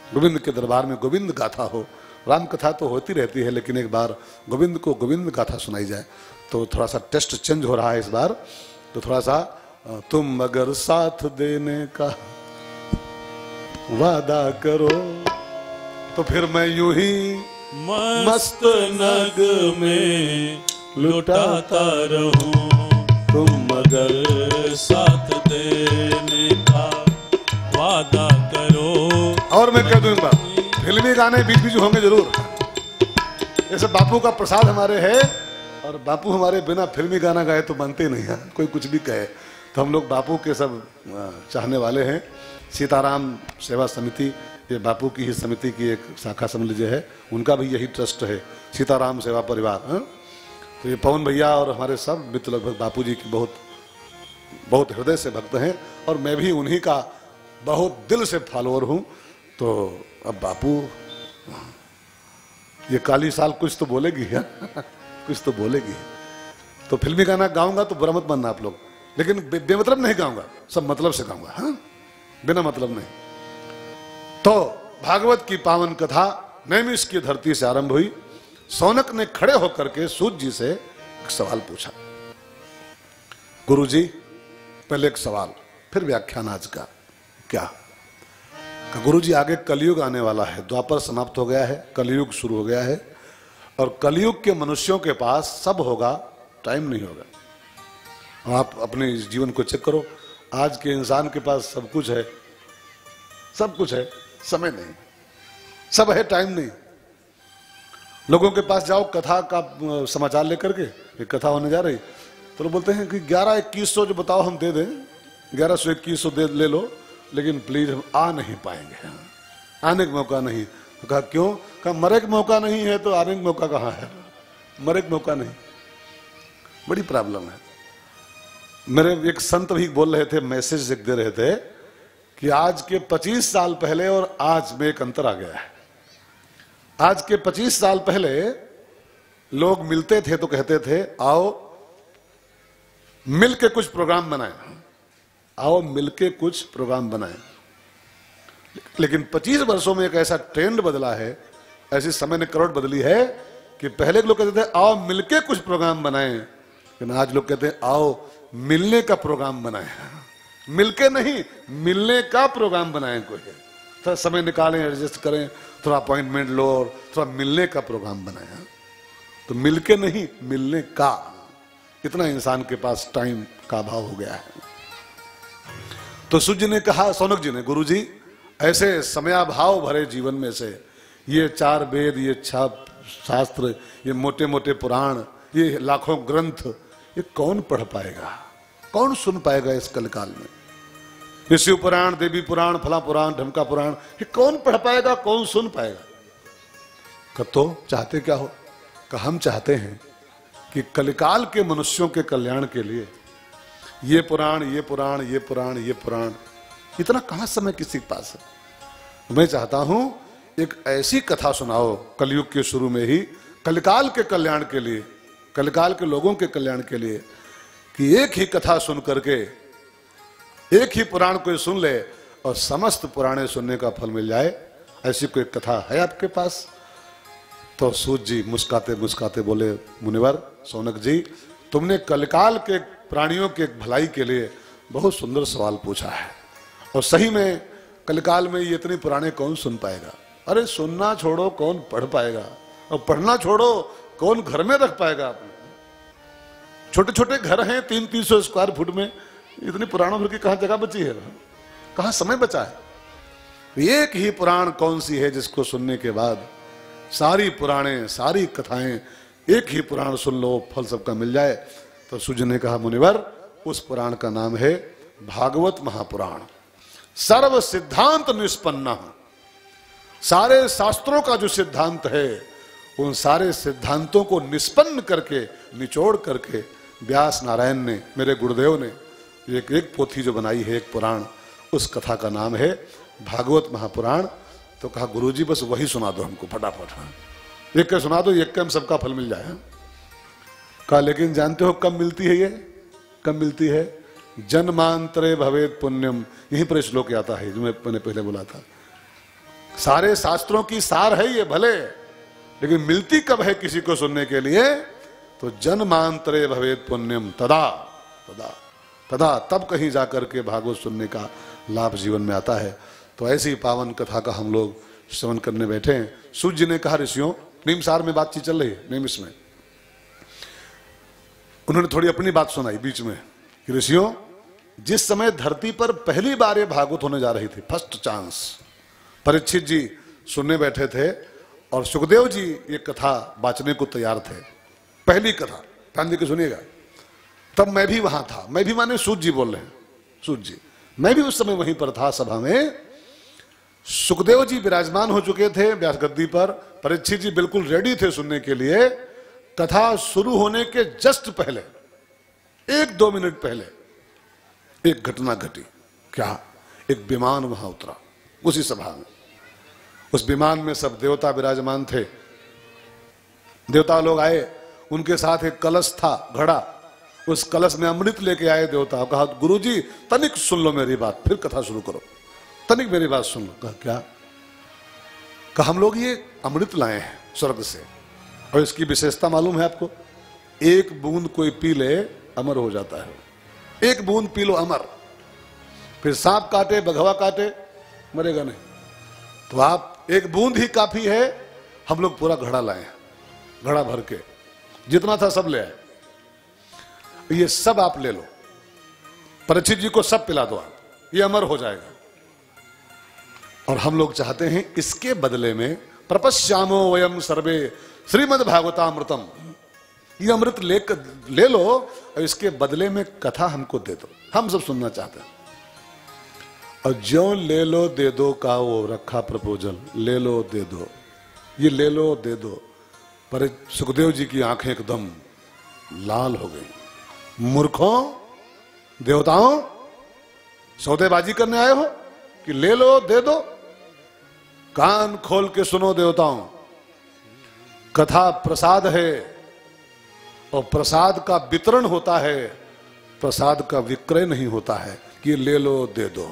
गोविंद के दरबार में गोविंद गाथा हो। राम कथा तो होती रहती है, लेकिन एक बार गोविंद को गोविंद गाथा सुनाई जाए। तो थोड़ा सा टेस्ट चेंज हो रहा है इस बार, तो थोड़ा सा तुम अगर साथ देने का वादा करो, तो फिर मैं यूं ही मस्त नग में लुटाता रहूं। तुम अगर साथ देने का वादा करो। और मैं कह दूं एक बार, फिल्मी गाने बीच बीच होंगे जरूर। जैसे बापू का प्रसाद हमारे है, और बापू हमारे बिना फिल्मी गाना गाए तो बनते नहीं है। कोई कुछ भी कहे, तो हम लोग बापू के सब चाहने वाले हैं। सीताराम सेवा समिति, ये बापू की ही समिति की एक शाखा समझ लीजिए है, उनका भी यही ट्रस्ट है, सीताराम सेवा परिवार। तो ये पवन भैया और हमारे सब मित्र लगभग बापू जी की बहुत हृदय से भक्त हैं, और मैं भी उन्हीं का बहुत दिल से फॉलोअर हूं। तो अब बापू, ये काली साल कुछ तो बोलेगी है कुछ तो बोलेगी। तो फिल्मी गाना गाऊंगा तो बुरा मत मानना आप लोग, लेकिन बेमतलब नहीं गाऊंगा, सब मतलब से गाऊंगा। हाँ, बिना मतलब नहीं। तो भागवत की पावन कथा नैमिष की धरती से आरंभ हुई। सौनक ने खड़े होकर के सूत जी से एक सवाल पूछा। गुरुजी, पहले एक सवाल, फिर व्याख्यान आज का। क्या? गुरुजी, आगे कलयुग आने वाला है, द्वापर समाप्त हो गया है, कलयुग शुरू हो गया है, और कलयुग के मनुष्यों के पास सब होगा, टाइम नहीं होगा। आप अपने जीवन को चेक करो, आज के इंसान के पास सब कुछ है, सब कुछ है, समय नहीं, सब है, टाइम नहीं। लोगों के पास जाओ कथा का समाचार लेकर के, एक कथा होने जा रही, तो लोग बोलते हैं कि 11-2100 जो बताओ हम दे दें, 1100-2100 ले लो, लेकिन प्लीज हम आ नहीं पाएंगे, आने का मौका नहीं। तो कहा क्यों? कहा मरे का मौका नहीं है तो आने का मौका कहाँ है, मरे का मौका नहीं। बड़ी प्रॉब्लम है। मेरे एक संत भी बोल रहे थे, मैसेज दे रहे थे कि आज के 25 साल पहले और आज में एक अंतर आ गया है। आज के 25 साल पहले लोग मिलते थे तो कहते थे आओ मिल के कुछ प्रोग्राम बनाएं, आओ मिल के कुछ प्रोग्राम बनाएं। लेकिन 25 वर्षों में एक ऐसा ट्रेंड बदला है, ऐसी समय ने करवट बदली है कि पहले के लोग कहते थे आओ मिलके कुछ प्रोग्राम बनाएं, लेकिन आज लोग कहते हैं आओ मिलने का प्रोग्राम बनाएं। मिलके नहीं, मिलने का प्रोग्राम बनाएं। कोई थोड़ा समय निकालें, एडजस्ट करें, थोड़ा अपॉइंटमेंट लो और थोड़ा मिलने का प्रोग्राम बनाएं। तो मिलके नहीं, मिलने का। इतना इंसान के पास टाइम का अभाव हो गया है। तो सूर्य जी ने कहा, सौनक जी ने, गुरु जी ऐसे समयाभाव भरे जीवन में से ये 4 वेद, ये 6 शास्त्र, ये मोटे मोटे पुराण, ये लाखों ग्रंथ, ये कौन पढ़ पाएगा, कौन सुन पाएगा इस कलकाल में? ये शिव पुराण, देवी पुराण, फला पुराण, ढमका पुराण, ये कौन पढ़ पाएगा, कौन सुन पाएगा? तो चाहते क्या हो? हम चाहते हैं कि कलिकाल के मनुष्यों के कल्याण के लिए ये पुराण, ये पुराण, ये पुराण, ये पुराण, इतना कहां समय किसी के पास है। मैं चाहता हूं एक ऐसी कथा सुनाओ कलयुग के शुरू में ही, कलिकाल के कल्याण के लिए, कलिकाल के लोगों के कल्याण के लिए, कि एक ही कथा सुन करके एक ही पुराण कोई सुन ले और समस्त पुराणे सुनने का फल मिल जाए। ऐसी कोई कथा है आपके पास? तो सूत जी मुस्काते मुस्काते बोले, मुनिवर, सौनक जी, तुमने कलिकाल के प्राणियों के भलाई के लिए बहुत सुंदर सवाल पूछा है। और सही में कलिकाल में ये इतनी पुराने कौन सुन पाएगा? अरे सुनना छोड़ो, कौन पढ़ पाएगा? और पढ़ना छोड़ो, कौन घर में रख पाएगा? आपने छोटे छोटे घर हैं 300-300 स्क्वायर फुट में, इतनी पुराणों भर की कहां जगह बची है, कहां समय बचा है? एक ही पुराण कौन सी है जिसको सुनने के बाद सारी पुराणे, सारी कथाएं, एक ही पुराण सुन लो, फल सबका मिल जाए। तो सूर्य ने कहा, मुनिवर, उस पुराण का नाम है भागवत महापुराण। सर्व सिद्धांत निष्पन्न, सारे शास्त्रों का जो सिद्धांत है उन सारे सिद्धांतों को निष्पन्न करके, निचोड़ करके व्यास नारायण ने, मेरे गुरुदेव ने एक पोथी जो बनाई है, एक पुराण, उस कथा का नाम है भागवत महापुराण। तो कहा, गुरुजी बस वही सुना दो हमको फटाफट, एक का सुना दो, एक का हम सबका फल मिल जाए। कहा, लेकिन जानते हो कब मिलती है? ये कब मिलती है? जन्मांतरे भवेत पुण्यम। यहीं पर श्लोक आता है जो मैंने पहले बोला था। सारे शास्त्रों की सार है ये भले, लेकिन मिलती कब है किसी को सुनने के लिए? तो जन्मांतरे भवेत पुण्यम तदा तदा तदा, तब कहीं जाकर के भागवत सुनने का लाभ जीवन में आता है। तो ऐसी पावन कथा का हम लोग श्रवण करने बैठे हैं। सूर्य जी ने कहा, ऋषियों, निमसार में बातचीत चल रही है, निमिष में उन्होंने थोड़ी अपनी बात सुनाई बीच में कि ऋषियों, जिस समय धरती पर पहली बार ये भागवत होने जा रही थी, फर्स्ट चांस, परीक्षित जी सुनने बैठे थे और सुखदेव जी ये कथा बांचने को तैयार थे, पहली कथा, ध्यान देकर सुनिएगा। तब मैं भी वहां था, मैं भी माने सूर्य जी बोल रहे हैं, सूर्य जी, मैं भी उस समय वहीं पर था सभा में। सुखदेव जी विराजमान हो चुके थे व्यास गद्दी पर, परीक्षित जी बिल्कुल रेडी थे सुनने के लिए। कथा शुरू होने के जस्ट पहले, 1-2 मिनट पहले एक घटना घटी। क्या? एक विमान वहां उतरा उसी सभा में। उस विमान में सब देवता विराजमान थे, देवता लोग आए, उनके साथ एक कलश था, घड़ा, उस कलश में अमृत लेके आए देवता। कहा, गुरुजी तनिक सुन लो मेरी बात, फिर कथा शुरू करो, तनिक मेरी बात सुन लो। कहा, क्या? कहा, हम लोग ये अमृत लाए हैं स्वर्ग से, और इसकी विशेषता मालूम है आपको? एक बूंद कोई पी ले अमर हो जाता है, एक बूंद पी लो अमर। फिर सांप काटे, बघवा काटे, मरेगा नहीं। तो आप एक बूंद ही काफी है, हम लोग पूरा घड़ा लाए हैं, घड़ा भर के, जितना था सब ले आए। ये सब आप ले लो, परीक्षित जी को सब पिला दो आप, ये अमर हो जाएगा। और हम लोग चाहते हैं इसके बदले में प्रपश्यामो वयम सर्वे श्रीमद् भागवतामृतम, ये अमृत ले लो और इसके बदले में कथा हमको दे दो, हम सब सुनना चाहते हैं। और ज्यों ले लो दे दो का वो रखा प्रपोजल, ले लो दे दो, ये ले लो दे दो। पर सुखदेव जी की आंखें एकदम लाल हो गई। मूर्खों, देवताओं, सौदेबाजी करने आए हो कि ले लो दे दो? कान खोल के सुनो देवताओं, कथा प्रसाद है और प्रसाद का वितरण होता है, प्रसाद का विक्रय नहीं होता है कि ले लो दे दो।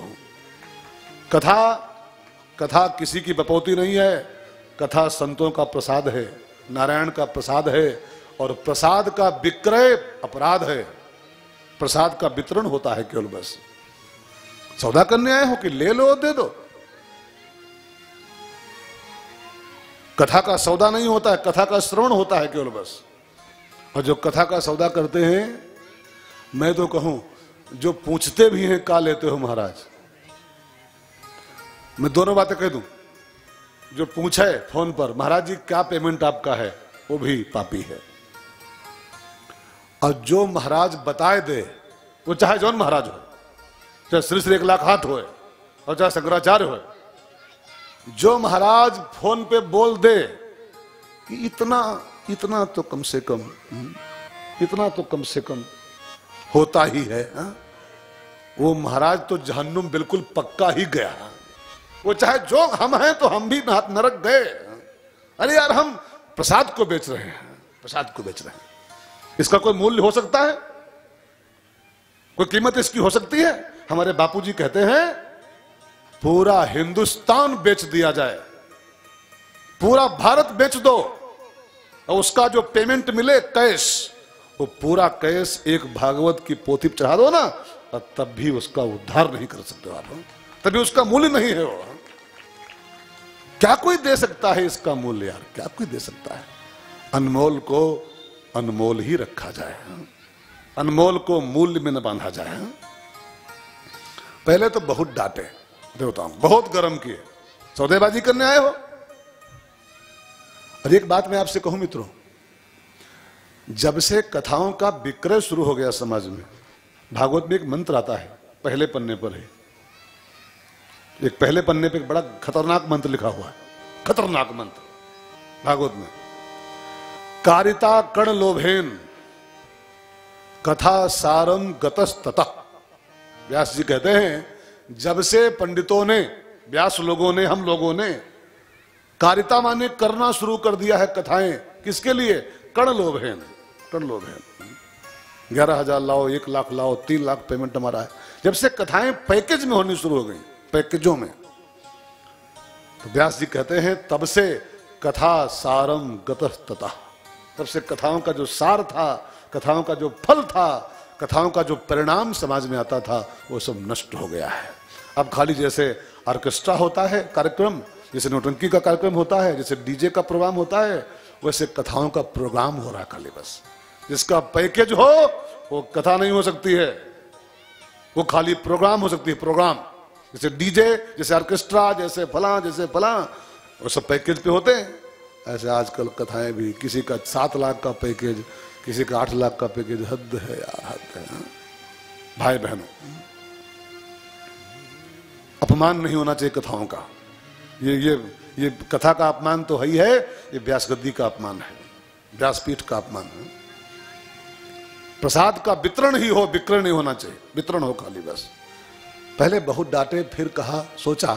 कथा किसी की बपौती नहीं है, कथा संतों का प्रसाद है, नारायण का प्रसाद है, और प्रसाद का विक्रय अपराध है। प्रसाद का वितरण होता है केवल बस। सौदा करने आए हो कि ले लो दे दो? कथा का सौदा नहीं होता है, कथा का श्रवण होता है केवल बस। और जो कथा का सौदा करते हैं, मैं तो कहूं जो पूछते भी हैं का लेते हो महाराज, मैं दोनों बातें कह दूं। जो पूछे फोन पर महाराज जी क्या पेमेंट आपका है, वो भी पापी है। और जो महाराज बताए दे, वो चाहे जौन महाराज हो, चाहे श्री श्री 1 लाख हाथ होए और चाहे शंकराचार्य होए, जो महाराज फोन पे बोल दे कि इतना तो कम से कम, इतना तो कम से कम होता ही है, वो महाराज तो जहन्नुम बिल्कुल पक्का ही गया। वो चाहे जो हम हैं तो हम भी नरक गए। अरे यार, हम प्रसाद को बेच रहे हैं, प्रसाद को बेच रहे हैं, इसका कोई मूल्य हो सकता है? कोई कीमत इसकी हो सकती है? हमारे बापूजी कहते हैं पूरा हिंदुस्तान बेच दिया जाए, पूरा भारत बेच दो और उसका जो पेमेंट मिले कैश, वो पूरा कैश एक भागवत की पोथी पर चढ़ा दो ना, और तब भी उसका उद्धार नहीं कर सकते आप, तभी उसका मूल्य नहीं है। वो क्या कोई दे सकता है इसका मूल्य? यार क्या कोई दे सकता है? अनमोल को अनमोल ही रखा जाए, अनमोल को मूल्य में न बांधा जाए। पहले तो बहुत डांटे देवताओं, बहुत गर्म किए, सौदेबाजी करने आए हो। और एक बात मैं आपसे कहूं मित्रों, जब से कथाओं का विक्रय शुरू हो गया समाज में, भागवत में एक मंत्र आता है पहले पन्ने पर है, एक पहले पन्ने पे एक बड़ा खतरनाक मंत्र लिखा हुआ है, खतरनाक मंत्र भागवत में। कारिता कण लोभेन कथा सारम गतस्ततः। व्यास जी कहते हैं जब से पंडितों ने, व्यास लोगों ने, हम लोगों ने कारिता माने करना शुरू कर दिया है कथाएं, किसके लिए? कण लोभेन, कण लोभेन। 11,000 लाओ, 1 लाख लाओ, 3 लाख पेमेंट हमारा है। जब से कथाएं पैकेज में होनी शुरू हो गई, पैकेजों में, तो व्यास जी कहते हैं तब से कथा सारम गतस्ततः, तब से कथाओं का जो सार था, कथाओं का जो फल था, कथाओं का जो परिणाम समाज में आता था, वो सब नष्ट हो गया है। अब खाली जैसे ऑर्केस्ट्रा होता है कार्यक्रम, जैसे नौटंकी का कार्यक्रम होता है, जैसे डीजे का प्रोग्राम होता है, वैसे कथाओं का प्रोग्राम हो रहा है खाली बस। जिसका पैकेज हो वो कथा नहीं हो सकती है, वो खाली प्रोग्राम हो सकती है, प्रोग्राम। जैसे डीजे, जैसे ऑर्केस्ट्रा, जैसे फला, जैसे फला, वो सब पैकेज पे होते हैं। ऐसे आजकल कथाएं भी, किसी का 7 लाख का पैकेज, किसी का 8 लाख का पैकेज। हद है यार, हद है। भाई बहनों, अपमान नहीं होना चाहिए कथाओं का। ये कथा का अपमान तो है ही है, ये व्यास गद्दी का अपमान है, व्यासपीठ का अपमान है। प्रसाद का वितरण ही हो, विक्रय नहीं होना चाहिए, वितरण हो खाली बस। पहले बहुत डांटे, फिर कहा, सोचा,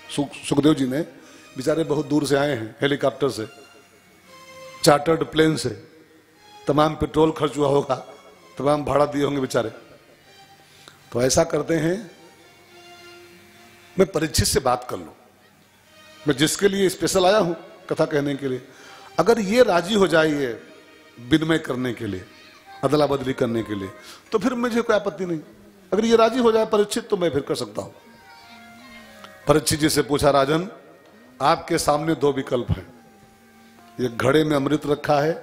सुखदेव जी ने, बेचारे बहुत दूर से आए हैं, हेलीकॉप्टर से, चार्टर्ड प्लेन से, तमाम पेट्रोल खर्च हुआ होगा, तमाम भाड़ा दिए होंगे बेचारे। तो ऐसा करते हैं, मैं परीक्षित से बात कर लूं, मैं जिसके लिए स्पेशल आया हूं कथा कहने के लिए, अगर ये राजी हो जाइए विनिमय करने के लिए, अदला बदली करने के लिए, तो फिर मुझे कोई आपत्ति नहीं। अगर ये राजी हो जाए परीक्षित, तो मैं फिर कर सकता हूं। परीक्षित जी से पूछा, राजन आपके सामने 2 विकल्प हैं, ये घड़े में अमृत रखा है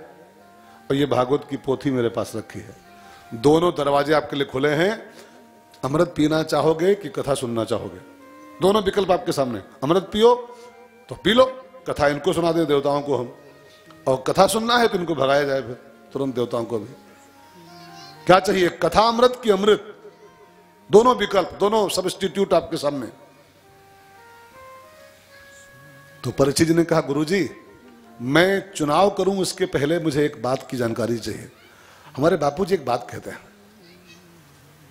और ये भागवत की पोथी मेरे पास रखी है, दोनों दरवाजे आपके लिए खुले हैं। अमृत पीना चाहोगे कि कथा सुनना चाहोगे? दोनों विकल्प आपके सामने। अमृत पियो तो पी लो, कथा इनको सुना दे देवताओं को हम, और कथा सुनना है तो इनको भगाया जाए फिर तुरंत देवताओं को भी। क्या चाहिए, कथा अमृत की अमृत? दोनों विकल्प, दोनों सब्स्टिट्यूट आपके सामने। तो परीक्षित जी ने कहा, गुरुजी मैं चुनाव करूं उसके पहले मुझे एक बात की जानकारी चाहिए। हमारे बापूजी एक बात कहते हैं,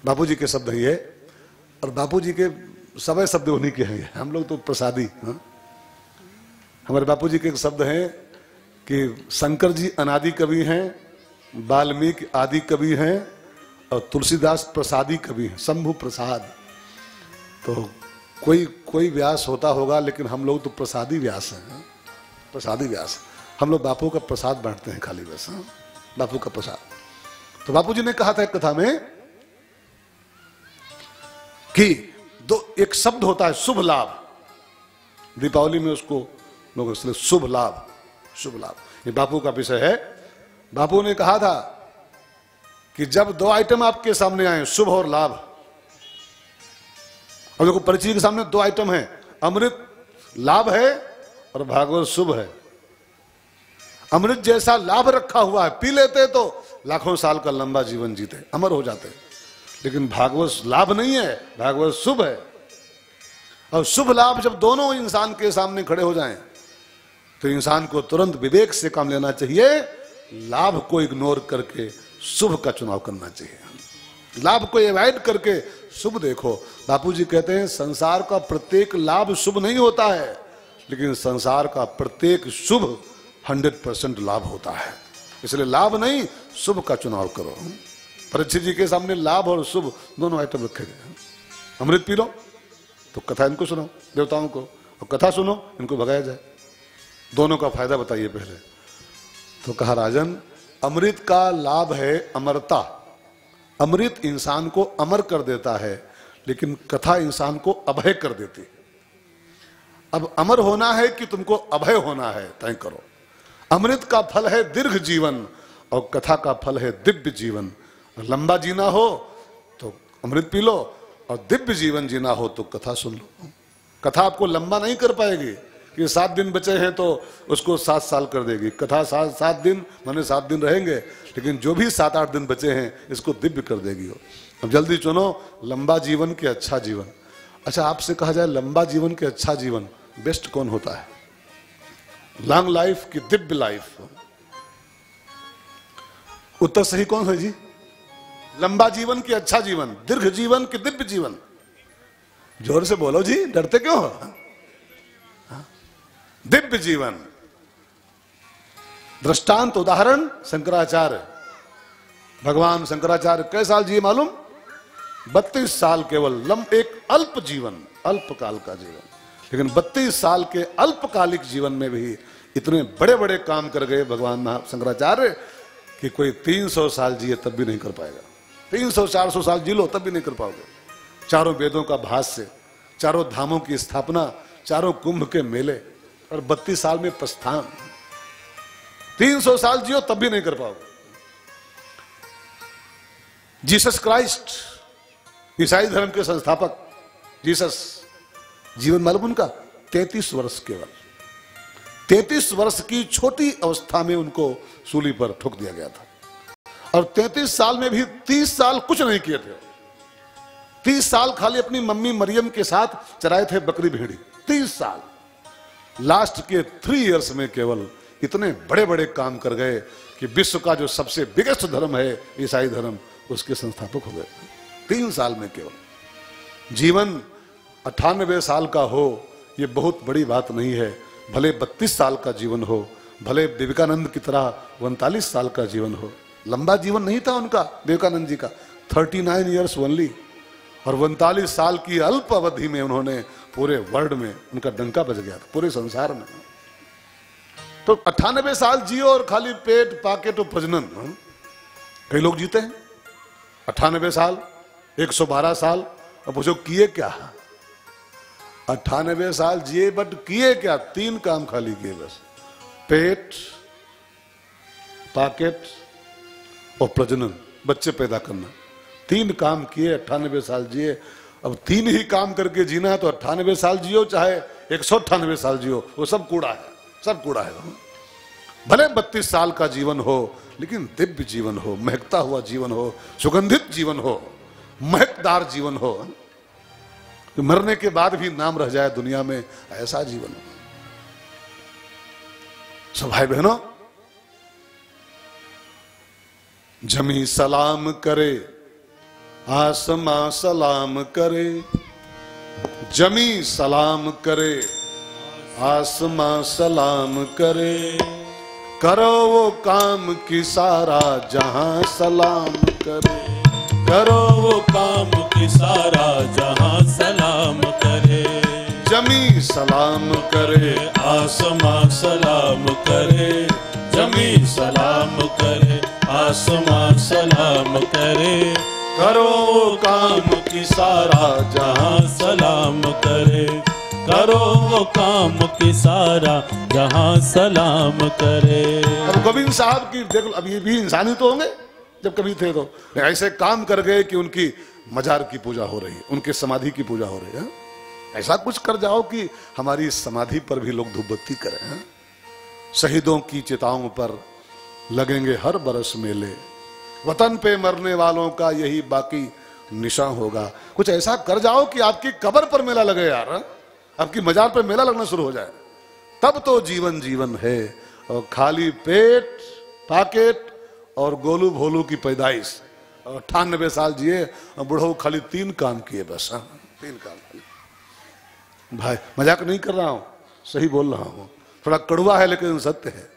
बापूजी के शब्द ये, और बापूजी के सभी शब्द उन्हीं के हैं, हम लोग तो प्रसादी। हमारे बापूजी के एक शब्द हैं कि शंकर जी अनादि कवि हैं, वाल्मीकि आदि कवि हैं, और तुलसीदास प्रसादी कवि हैं, शंभु प्रसाद। तो कोई व्यास होता होगा, लेकिन हम लोग तो प्रसादी व्यास हैं, प्रसादी व्यास। हम लोग बापू का प्रसाद बांटते हैं खाली बस, बापू का प्रसाद। तो बापूजी ने कहा था एक कथा में कि एक शब्द होता है शुभ लाभ, दीपावली में उसको लोग इसलिए शुभ लाभ, शुभ लाभ, ये बापू का विषय है। बापू ने कहा था कि जब दो आइटम आपके सामने आए, शुभ और लाभ, और देखो परिचय के सामने दो आइटम है, अमृत लाभ है और भागवत शुभ है। अमृत जैसा लाभ रखा हुआ है, पी लेते तो लाखों साल का लंबा जीवन जीते, अमर हो जाते, लेकिन भागवत लाभ नहीं है, भागवत शुभ है। और शुभ लाभ जब दोनों इंसान के सामने खड़े हो जाएं, तो इंसान को तुरंत विवेक से काम लेना चाहिए, लाभ को इग्नोर करके शुभ का चुनाव करना चाहिए, लाभ को अवॉइड करके शुभ देखो। बापूजी कहते हैं संसार का प्रत्येक लाभ शुभ नहीं होता है, लेकिन संसार का प्रत्येक शुभ 100% लाभ होता है। इसलिए लाभ नहीं, शुभ का चुनाव करो। परीक्षित जी के सामने लाभ और शुभ दोनों आइटम रखे गए। अमृत पी लो तो कथा इनको सुनो, देवताओं को, और कथा सुनो इनको भगाया जाए, दोनों का फायदा बताइए पहले। तो कहा राजन, अमृत का लाभ है अमरता, अमृत इंसान को अमर कर देता है, लेकिन कथा इंसान को अभय कर देती है। अब अमर होना है कि तुमको अभय होना है, तय करो। अमृत का फल है दीर्घ जीवन और कथा का फल है दिव्य जीवन। लंबा जीना हो तो अमृत पी लो, और दिव्य जीवन जीना हो तो कथा सुन लो। कथा आपको लंबा नहीं कर पाएगी कि 7 दिन बचे हैं तो उसको 7 साल कर देगी। कथा 7 दिन माने 7 दिन रहेंगे, लेकिन जो भी 7-8 दिन बचे हैं इसको दिव्य कर देगी। अब जल्दी चुनो, लंबा जीवन के अच्छा जीवन। अच्छा, आपसे कहा जाए लंबा जीवन के अच्छा जीवन बेस्ट कौन होता है? लॉन्ग लाइफ की दिव्य लाइफ? उत्तर सही कौन है जी? लंबा जीवन की अच्छा जीवन, दीर्घ जीवन की दिव्य जीवन। जोर से बोलो जी, डरते क्यों हो? दिव्य जीवन। दृष्टांत उदाहरण शंकराचार्य, भगवान शंकराचार्य कई साल जिए मालूम? 32 साल केवल, एक अल्प जीवन, अल्प काल का जीवन, लेकिन 32 साल के अल्पकालिक जीवन में भी इतने बड़े बड़े काम कर गए भगवान शंकराचार्य कि कोई 300 साल जिए तब भी नहीं कर पाएगा। 300-400 साल जी लो तब भी नहीं कर पाओगे। चारों वेदों का भाष्य, चारों धामों की स्थापना, चारों कुंभ के मेले, और 32 साल में प्रस्थान। 300 साल जियो तब भी नहीं कर पाओगे। जीसस क्राइस्ट, ईसाई धर्म के संस्थापक जीसस, जीवन मालूम उनका 33 वर्ष केवल। 33 वर्ष की छोटी अवस्था में उनको सूली पर ठोक दिया गया था, और 33 साल में भी 30 साल कुछ नहीं किए थे। 30 साल खाली अपनी मम्मी मरियम के साथ चराए थे बकरी भेड़ी, 30 साल। लास्ट के 3 इयर्स में केवल इतने बड़े बड़े काम कर गए कि विश्व का जो सबसे बिगेस्ट धर्म है ईसाई धर्म, उसके संस्थापक हो गए 3 साल में केवल। जीवन 98 साल का हो ये बहुत बड़ी बात नहीं है, भले 32 साल का जीवन हो, भले विवेकानंद की तरह 39 साल का जीवन हो। लंबा जीवन नहीं था उनका, विवेकानंद जी का 39 इयर्स ओनली, और 39 साल की अल्प अवधि में उन्होंने पूरे वर्ल्ड में उनका डंका बज गया था, पूरे संसार में। तो 98 साल जियो और खाली पेट पाकेट और प्रजनन। कई लोग जीते हैं 98 साल, 112 साल, अब पूछो किए क्या? 98 साल जिए बट किए क्या? 3 काम खाली किए बस, पेट, पाकेट और प्रजनन, बच्चे पैदा करना। 3 काम किए, 98 साल जिए। अब 3 ही काम करके जीना है तो 98 साल जियो चाहे 198 साल जियो, वो सब कूड़ा है, सब कूड़ा है। भले 32 साल का जीवन हो, लेकिन दिव्य जीवन हो, महकता हुआ जीवन हो, सुगंधित जीवन हो, महकदार जीवन हो, कि मरने के बाद भी नाम रह जाए दुनिया में, ऐसा जीवन हो। सब भाई बहनों, जमी सलाम करे, आसमां सलाम करे, जमी सलाम करे, आसमां सलाम करे, करो वो काम की सारा जहां सलाम करे, करो वो काम की सारा जहां सलाम करे। जमी सलाम करे, आसमां सलाम करे, जमी सलाम करे, आसमां सलाम करे, करो वो काम की सारा जहां सलाम करे, करो वो काम की सारा जहां सलाम करे। अब गोविंद साहब की देख लो, अब ये भी इंसानी तो होंगे जब कभी थे, तो ऐसे काम कर गए कि उनकी मजार की पूजा हो रही है, उनके समाधि की पूजा हो रही है। ऐसा कुछ कर जाओ कि हमारी समाधि पर भी लोग धूप बत्ती करें। शहीदों की चिताओं पर लगेंगे हर बरस मेले, वतन पे मरने वालों का यही बाकी निशान होगा। कुछ ऐसा कर जाओ कि आपकी कब्र पर मेला लगे यार, आपकी मजार पर मेला लगना शुरू हो जाए, तब तो जीवन जीवन है। और खाली पेट, पाकेट और गोलू भोलू की पैदाइश, और 98 साल जिए और बुढ़ऊ खाली 3 काम किए बस। 3 काम। भाई मजाक नहीं कर रहा हूं, सही बोल रहा हूं, थोड़ा कड़वा है लेकिन सत्य है।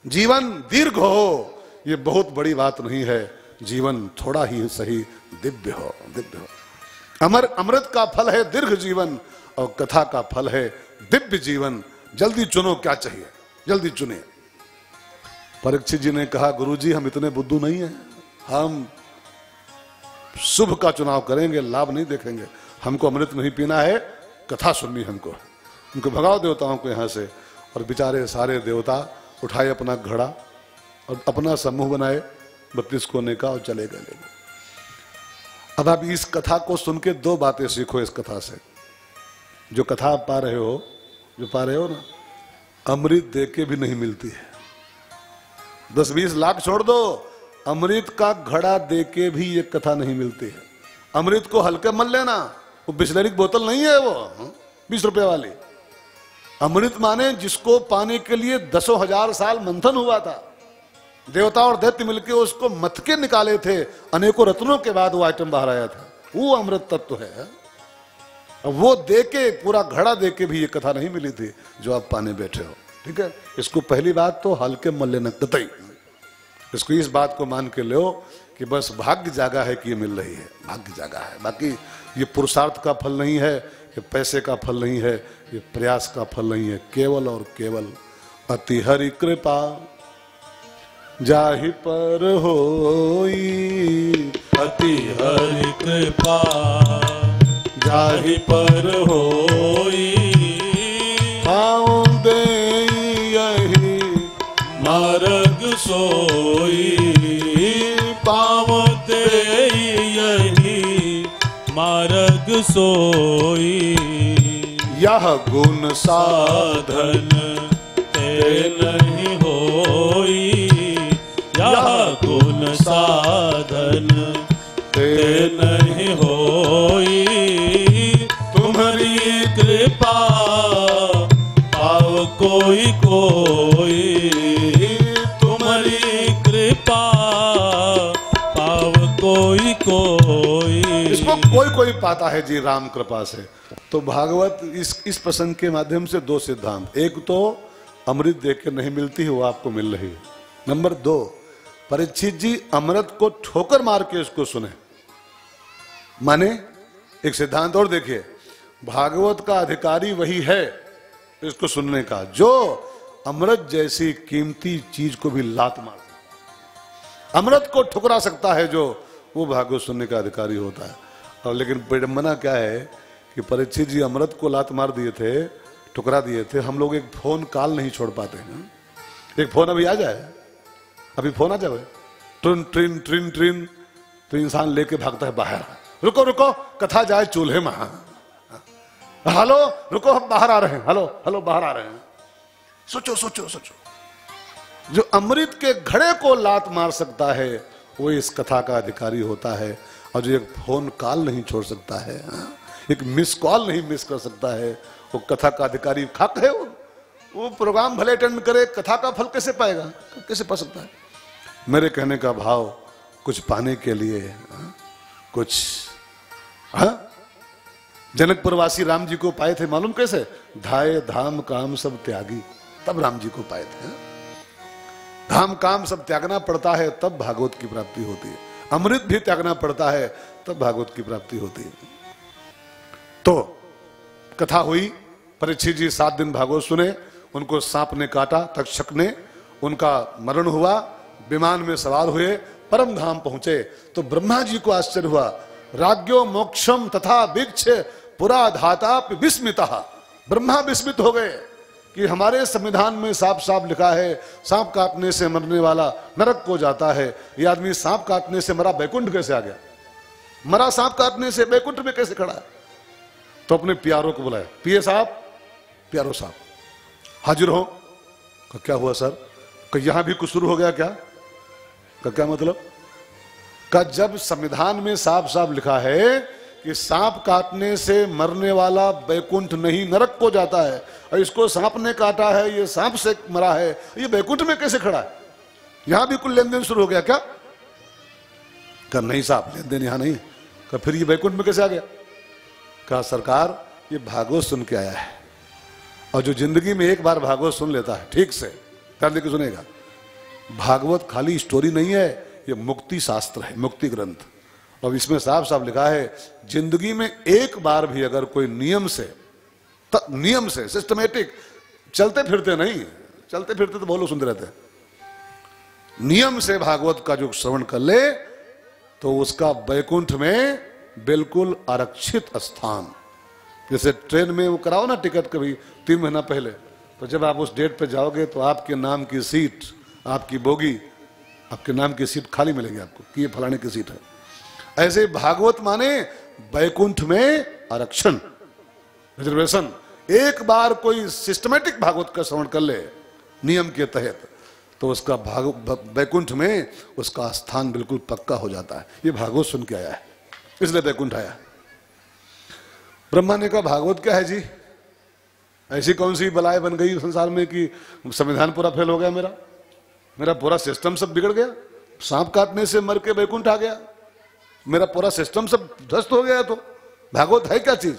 जीवन दीर्घ हो ये बहुत बड़ी बात नहीं है, जीवन थोड़ा ही सही दिव्य हो, दिव्य हो। अमृत का फल है दीर्घ जीवन, और कथा का फल है दिव्य जीवन। जल्दी चुनो क्या चाहिए, जल्दी चुने। परीक्षित जी ने कहा, गुरुजी हम इतने बुद्धू नहीं हैं, हम शुभ का चुनाव करेंगे, लाभ नहीं देखेंगे। हमको अमृत नहीं पीना है, कथा सुननी हमको। उनको भगाओ देवताओं को यहाँ से। और बेचारे सारे देवता उठाए अपना घड़ा और अपना समूह बनाए 32 कोने का और चले गए। अब आप इस कथा को सुन के 2 बातें सीखो इस कथा से। जो कथा आप पा रहे हो, जो पा रहे हो ना, अमृत दे के भी नहीं मिलती है। 10-20 लाख छोड़ दो, अमृत का घड़ा दे के भी ये कथा नहीं मिलती है। अमृत को हल्के मत लेना, वो बिस्लरी की बोतल नहीं है, वो 20 रुपए वाली। अमृत माने जिसको पाने के लिए 10,000 साल मंथन हुआ था, देवता और दैत्य मिलके उसको मथ के निकाले थे, अनेकों रत्नों के बाद वो आइटम बाहर आया था, वो अमृत तत्व है। अब वो देके, पूरा घड़ा देके भी ये कथा नहीं मिली थी जो आप पाने बैठे हो। ठीक है, इसको पहली बात तो हल्के मत लेना कतई। इसको इस बात को मान के लो कि बस भाग्य जागा है कि ये मिल रही है, भाग्य जागा है। बाकी ये पुरुषार्थ का फल नहीं है, ये पैसे का फल नहीं है, ये प्रयास का फल नहीं है, केवल और केवल अति हरि कृपा जाहि पर होई, अति हरि कृपा जाहि पर होई, पाँव दे यही मार्ग सोई, पाँव दे यही मार्ग सोई, यह गुण साधन ते नहीं होई, यह गुण साधन ते नहीं होई, तुम्हारी कृपा पाव कोई कोई, तुम्हारी कृपा पाव कोई कोई। इसको कोई कोई पाता है जी राम कृपा से। तो भागवत इस प्रसंग के माध्यम से 2 सिद्धांत, एक तो अमृत देख के नहीं मिलती है, वो आपको मिल रही है। नंबर 2, परीक्षित जी अमृत को ठोकर मार के इसको सुने। माने एक सिद्धांत और देखिए, भागवत का अधिकारी वही है इसको सुनने का जो अमृत जैसी कीमती चीज को भी लात मार, अमृत को ठुकरा सकता है, जो वो भागवत सुनने का अधिकारी होता है। और लेकिन विडंबना क्या है कि परीक्षित जी अमृत को लात मार दिए थे, ठुकरा दिए थे। हम लोग एक फोन कॉल नहीं छोड़ पाते हैं। एक फोन अभी आ जाए, अभी फोन आ जाए, ट्रिन ट्रिन ट्रिन ट्रिन, तो इंसान लेके भागता है बाहर। रुको रुको, कथा जाए चूल्हे में। हेलो रुको, हम बाहर आ रहे हैं, हेलो हेलो बाहर आ रहे हैं। सोचो सोचो सोचो, जो अमृत के घड़े को लात मार सकता है वो इस कथा का अधिकारी होता है। और जो एक फोन कॉल नहीं छोड़ सकता है, एक मिस कॉल नहीं मिस कर सकता है, वो कथा का अधिकारी खाक है। वो प्रोग्राम भले अटेंड करे, कथा का फल कैसे पाएगा, कैसे पा सकता है। मेरे कहने का भाव, कुछ पाने के लिए कुछ, जनकपुरवासी राम जी को पाए थे मालूम कैसे? धाये धाम काम सब त्यागी, तब राम जी को पाए थे। धाम काम सब त्यागना पड़ता है तब भागवत की प्राप्ति होती है। अमृत भी त्यागना पड़ता है तब भागवत की प्राप्ति होती है। तो कथा हुई, परीक्षित जी 7 दिन भागवत सुने, उनको सांप ने काटा, तक्षक ने, उनका मरण हुआ, विमान में सवार हुए, परम धाम पहुंचे। तो ब्रह्मा जी को आश्चर्य हुआ, राज्यो मोक्षम तथा वीक्ष पुरा धाता विस्मितः। ब्रह्मा विस्मित हो गए कि हमारे संविधान में साफ साफ लिखा है सांप काटने से मरने वाला नरक को जाता है, ये आदमी सांप काटने से मरा बैकुंठ कैसे आ गया? मरा सांप काटने से बैकुंठ में कैसे खड़ा है? तो अपने प्यारों को बुलाया, पिए साहब, प्यारो साहब हाजिर हो। क्या हुआ सर? यहां भी कुछ शुरू हो गया क्या? क्या मतलब? जब संविधान में साफ साफ लिखा है कि सांप काटने से मरने वाला बैकुंठ नहीं नरक को जाता है, और इसको सांप ने काटा है, ये सांप से मरा है, ये बैकुंठ में कैसे खड़ा है? यहां भी कुछ लेन देन शुरू हो गया क्या? नहीं साहब, लेन देन यहां नहीं। फिर ये बैकुंठ में कैसे आ गया? सरकार ये भागवत सुन के आया है, और जो जिंदगी में एक बार भागवत सुन लेता है ठीक से कर लेके सुनेगा। भागवत खाली स्टोरी नहीं है, ये मुक्ति शास्त्र है, मुक्ति ग्रंथ। और इसमें साफ साफ लिखा है, जिंदगी में एक बार भी अगर कोई नियम से सिस्टमेटिक, चलते फिरते नहीं, चलते फिरते तो बहुत लोग सुनते रहते हैं, नियम से भागवत का जो श्रवण कर ले तो उसका बैकुंठ में बिल्कुल आरक्षित स्थान। जैसे ट्रेन में वो कराओ ना टिकट कभी 3 महीना पहले, तो जब आप उस डेट पे जाओगे तो आपके नाम की सीट, आपकी बोगी, आपके नाम की सीट खाली मिलेगी आपको कि ये फलाने की सीट है। ऐसे भागवत माने बैकुंठ में आरक्षण, रिजर्वेशन। एक बार कोई सिस्टमेटिक भागवत का श्रवण कर ले नियम के तहत, तो उसका बैकुंठ में उसका स्थान बिल्कुल पक्का हो जाता है। ये भागवत सुन के आया है, इसलिए बैकुंठ आया। ब्रह्मा ने कहा भागवत क्या है जी? ऐसी कौन सी बलाएं बन गई संसार में कि संविधान पूरा फेल हो गया, मेरा पूरा सिस्टम सब बिगड़ गया, सांप काटने से मर के बैकुंठ आ गया, मेरा पूरा सिस्टम सब ध्वस्त हो गया, तो भागवत है क्या चीज?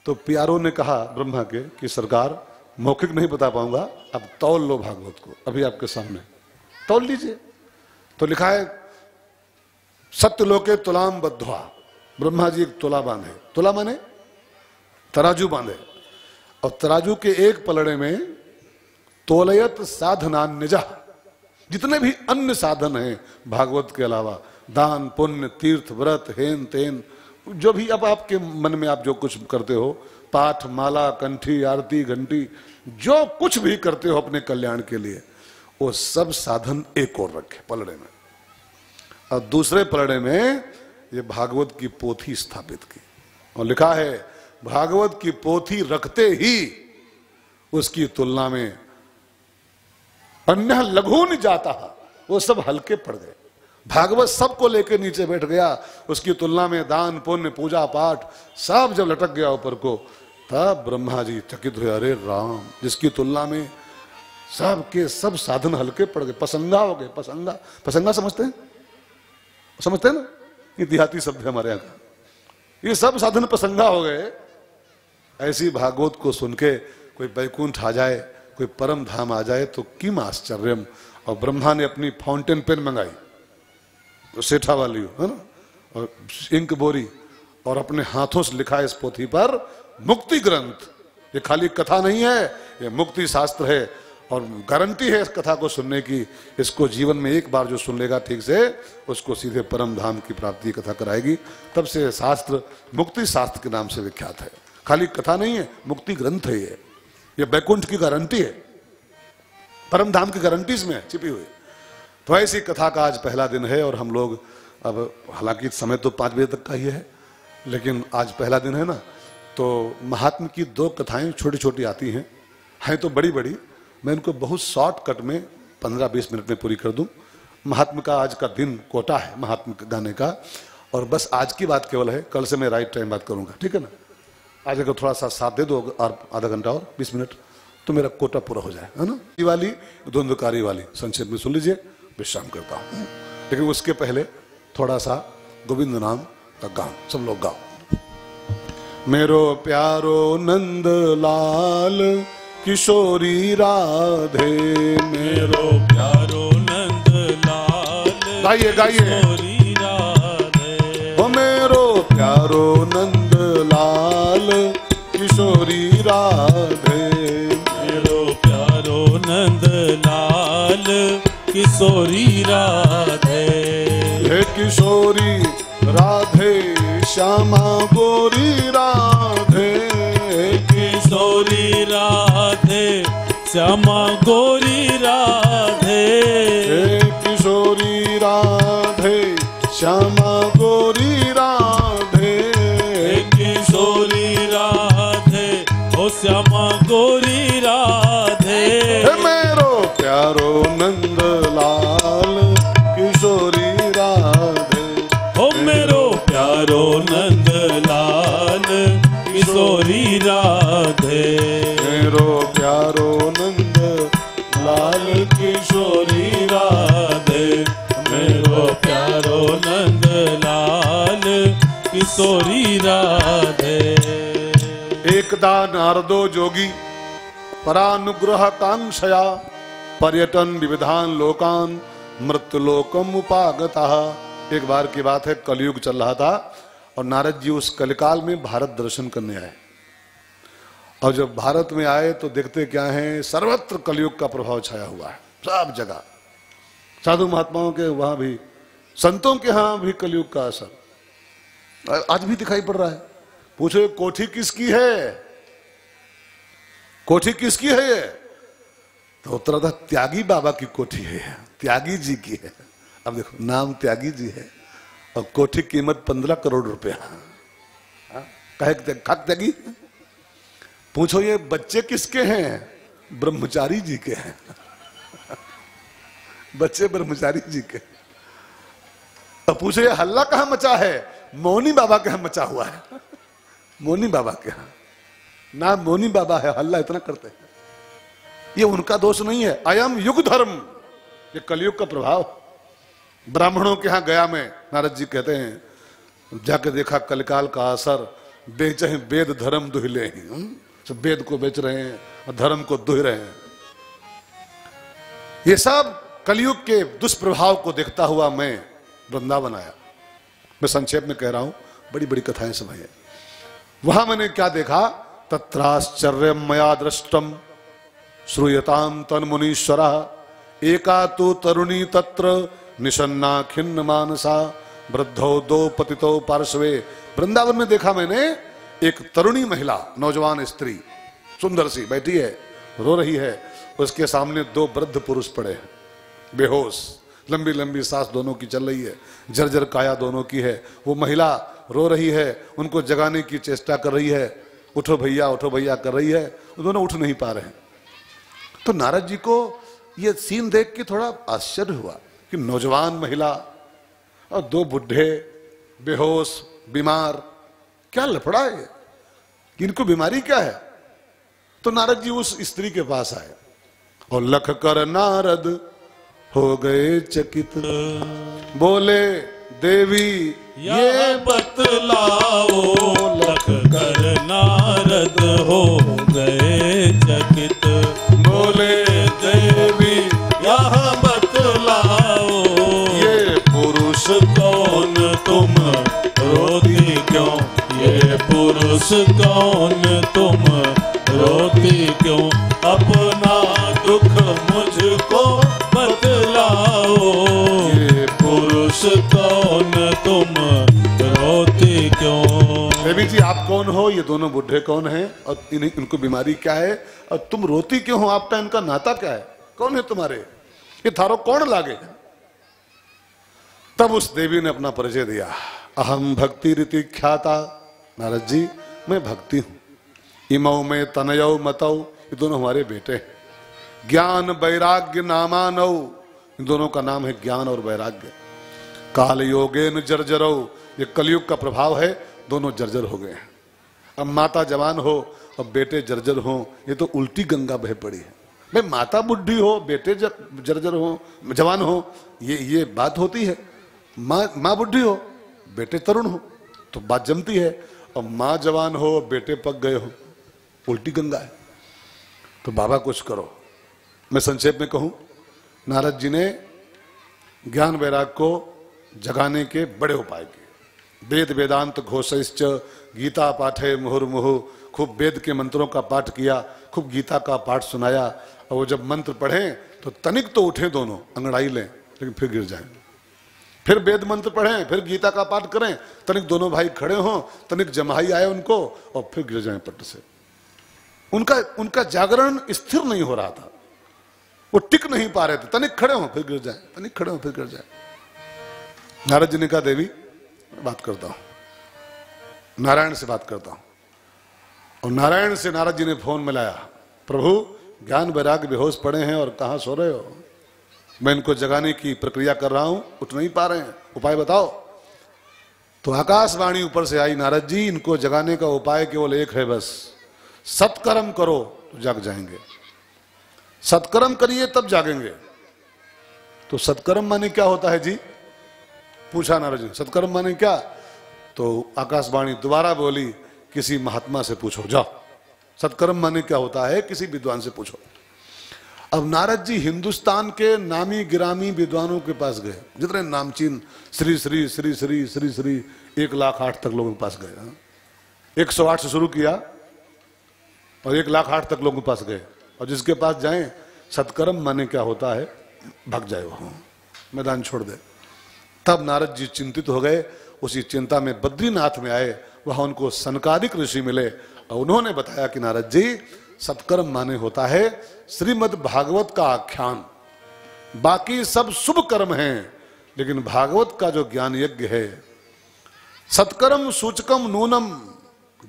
तो प्यारों ने कहा ब्रह्मा के कि सरकार मौखिक नहीं बता पाऊंगा, अब तौल लो भागवत को, अभी आपके सामने तौल लीजिए। तो लिखा है सत्यलोके तुलाम बद्ध्वा, ब्रह्मा जी एक तुला बांधे, तुला माने तराजू बांधे, और तराजू के एक पलड़े में तोलयत साधनान्यजा, जितने भी अन्य साधन हैं भागवत के अलावा, दान पुण्य तीर्थ व्रत हेन तेन, जो भी अब आपके मन में आप जो कुछ करते हो, पाठ माला कंठी आरती घंटी, जो कुछ भी करते हो अपने कल्याण के लिए, वो सब साधन एक और रखे पलड़े में, और दूसरे पलड़े में ये भागवत की पोथी स्थापित की। और लिखा है भागवत की पोथी रखते ही उसकी तुलना में अन्य लघुन जाता, वो सब हल्के पड़ गए। भागवत सबको लेकर नीचे बैठ गया, उसकी तुलना में दान पुण्य पूजा पाठ सब जब लटक गया ऊपर को, तब ब्रह्मा जी चकित हुए, अरे राम, जिसकी तुलना में सब के सब साधन हल्के पड़ गए, पसंगा हो गए। पसंगा समझते हैं ना, ये देहाती शब्द है हमारे यहाँ का, ये सब साधन पसंगा हो गए। ऐसी भागवत को सुन के कोई बैकुंठ आ जाए, कोई परम धाम आ जाए तो किम आश्चर्यम। और ब्रह्मा ने अपनी फाउंटेन पेन मंगाई, जो सेठा वाली है ना, और इंक बोरी, और अपने हाथों से लिखा है इस पोथी पर मुक्ति ग्रंथ। ये खाली कथा नहीं है, ये मुक्ति शास्त्र है, और गारंटी है इस कथा को सुनने की। इसको जीवन में एक बार जो सुन लेगा ठीक से, उसको सीधे परम धाम की प्राप्ति कथा कराएगी। तब से शास्त्र मुक्ति शास्त्र के नाम से विख्यात है। खाली कथा नहीं है, मुक्ति ग्रंथ है ये बैकुंठ की गारंटी है, परम धाम की गारंटी इसमें छिपी हुई। तो ऐसी कथा का आज पहला दिन है, और हम लोग अब हालांकि समय तो 5 बजे तक का ही है, लेकिन आज पहला दिन है ना, तो महात्मा की 2 कथाएं छोटी छोटी आती हैं तो बड़ी बड़ी, मैं इनको बहुत शॉर्टकट में 15-20 मिनट में पूरी कर दूं। महात्मा का आज का दिन कोटा है महात्मा के गाने का, और बस आज की बात केवल है, कल से मैं राइट टाइम बात करूंगा, ठीक है ना। आज अगर थोड़ा सा साथ दे दो और आधा घंटा और 20 मिनट तो मेरा कोटा पूरा हो जाए, है ना। ये वाली द्वंद्वकारी वाली संक्षेप में सुन लीजिए, विश्राम करता हूं। लेकिन उसके पहले थोड़ा सा गोविंद नाम का गान सब लोग गाओ। मेरो प्यारो नंद लाल किशोरी राधे, मेरो प्यारो नंद लाल गाइए गाइए। किशोरी राधे, वो मेरो प्यारो नंद लाल किशोरी राधे, मेरो प्यारो नंद लाल किशोरी राधे। हे किशोरी राधे श्यामा गोरी राधे, किशोरी राधे श्यामा गोरी राधे, हे किशोरी राधे श्यामा गोरी राधे, किशोरी राधे ओ श्यामा गोरी राधे। हे मेरो प्यारो नंद लाल किशोरी राधे, ओ मेरो प्यारो नंद लाल किशोरी राधे, मेरो प्यारो नंद लाल किशोरी राधे, मेरो प्यारो नंद लाल किशोरी राधे। एकदा नारदो जोगी परानुग्रह कांक्षया पर्यटन विविधान लोकान मृत्युलोकम उपागता। एक बार की बात है, कलयुग चल रहा था और नारद जी उस कलिकाल में भारत दर्शन करने आए। और जब भारत में आए तो देखते क्या है, सर्वत्र कलयुग का प्रभाव छाया हुआ है, सब जगह। साधु महात्माओं के वहां भी, संतों के यहां भी कलयुग का असर आज भी दिखाई पड़ रहा है। पूछो कोठी किसकी है, कोठी किसकी है ये? तो उत्तर था त्यागी बाबा की कोठी है, त्यागी जी की है। अब देखो नाम त्यागी जी है और कोठी कीमत 15 करोड़ रुपया। कहे त्यागी। पूछो ये बच्चे किसके हैं? ब्रह्मचारी जी के हैं। बच्चे ब्रह्मचारी जी के। अब पूछो ये हल्ला कहां मचा है? मौनी बाबा के यहां मचा हुआ है। मौनी बाबा के यहां नाम मौनी बाबा है, हल्ला इतना करते हैं। ये उनका दोष नहीं है, अयम युग धर्म, ये कलयुग का प्रभाव। ब्राह्मणों के यहां गया में नारद जी कहते हैं, जाके देखा कलिकाल का असर, बेचे हैं वेद धर्म दुहिले हैं। सब वेद को बेच रहे हैं और धर्म को दुह रहे हैं। ये सब कलयुग के दुष्प्रभाव को देखता हुआ मैं वृंदावन आया। मैं संक्षेप में कह रहा हूं, बड़ी बड़ी कथाएं सब है। वहां मैंने क्या देखा, तत्राश्चर्य मया दृष्टम श्रूयताम तन्मुनीश्वरा एका तो तरुणी तत्र निशन्ना खिन्न मानसा वृद्धो दो पतितो पार्श्वे। वृंदावन में देखा मैंने एक तरुणी महिला, नौजवान स्त्री, सुंदर सी बैठी है, रो रही है। उसके सामने 2 वृद्ध पुरुष पड़े हैं, बेहोश, लंबी लंबी सांस दोनों की चल रही है, जर्जर काया दोनों की है। वो महिला रो रही है, उनको जगाने की चेष्टा कर रही है, उठो भैया कर रही है। वो दोनों उठ नहीं पा रहे हैं। तो नारद जी को ये सीन देख के थोड़ा आश्चर्य हुआ कि नौजवान महिला और 2 बुढ़े बेहोश बीमार, क्या लफड़ा है, इनको बीमारी क्या है? तो नारद जी उस स्त्री के पास आए और लख कर नारद हो गए चकित, बोले देवी ये बतलाओ। लख कर नारद हो गए चकित, बोले देवी यह बतलाओ। ये पुरुष कौन तुम रोती क्यों, ये पुरुष कौन तुम रोती क्यों, अपना दुख मुझको बतलाओ। ये पुरुष कौन तुम रोती क्यों। देवी जी आप कौन हो, ये दोनों बुढ़े कौन हैं और इनको बीमारी क्या है और तुम रोती क्यों हो, आपका इनका नाता क्या है, कौन है तुम्हारे, ये थारो कौन लागे? तब उस देवी ने अपना परिचय दिया, अहम भक्ति रीति ख्याता। नारद जी मैं भक्ति हूं, इमौ में तनयौ मतौ, ये दोनों हमारे बेटे हैं। ज्ञान वैराग्य नामानौ, इन दोनों का नाम है ज्ञान और वैराग्य। काल योगेन जर्जरौ, ये कलयुग का प्रभाव है, दोनों जर्जर हो गए हैं। अब माता जवान हो और बेटे जर्जर हो, ये तो उल्टी गंगा बह पड़ी है। भाई माता बुढ़ी हो, बेटे जर्जर हो, जवान हो, ये बात होती है। माँ बुढ़ी हो, बेटे तरुण हो, तो बात जमती है। और माँ जवान हो, बेटे पक गए हो, उल्टी गंगा है। तो बाबा कुछ करो। मैं संक्षेप में कहूं, नारद जी ने ज्ञान वैराग को जगाने के बड़े उपाय किए। वेद वेदांत घोषश्च गीता पाठे मुहुर्मुहु, खूब वेद के मंत्रों का पाठ किया, खूब गीता का पाठ सुनाया। और वो जब मंत्र पढ़ें तो तनिक तो उठे, दोनों अंगड़ाई लें, लेकिन फिर गिर जाएं। फिर वेद मंत्र पढ़ें, फिर गीता का पाठ करें, तनिक दोनों भाई खड़े हों, तनिक जमाई आए उनको, और फिर गिर जाएं पट से। उनका जागरण स्थिर नहीं हो रहा था, वो टिक नहीं पा रहे थे। तनिक खड़े हों फिर गिर जाएं, तनिक खड़े हों फिर गिर जाएं। नारद जी ने कहा, देवी बात करता हूं, नारायण से बात करता हूं। और नारायण से नारद जी ने फोन मिलाया, प्रभु ज्ञान वैराग बेहोश पड़े हैं और कहां सो रहे हो? मैं इनको जगाने की प्रक्रिया कर रहा हूं, उठ नहीं पा रहे हैं, उपाय बताओ। तो आकाशवाणी ऊपर से आई, नारद जी इनको जगाने का उपाय केवल एक है, बस सत्कर्म करो तो जाग जाएंगे। सत्कर्म करिए तब जागेंगे। तो सत्कर्म माने क्या होता है जी? पूछा नारद जी, सत्कर्म माने क्या? तो आकाशवाणी दोबारा बोली, किसी महात्मा से पूछो, जाओ सत्कर्म माने क्या होता है, किसी विद्वान से पूछो। अब नारद जी हिंदुस्तान के नामी गिरामी विद्वानों के पास गए, जितने नामचीन श्री श्री श्री श्री श्री श्री 1,08,000 तक लोगों के पास गए। 108 से शुरू किया और 1,08,000 तक लोगों के पास गए। और जिसके पास जाएं, सत्कर्म माने क्या होता है, भाग जाए वो, मैदान छोड़ दे। तब नारद जी चिंतित हो गए। उसी चिंता में बद्रीनाथ में आए, वहां उनको सनकादिक ऋषि मिले और उन्होंने बताया कि नारद जी सत्कर्म माने होता है श्रीमद् भागवत का आख्यान। बाकी सब शुभ कर्म हैं, लेकिन भागवत का जो ज्ञान यज्ञ है, सत्कर्म सूचकम नूनम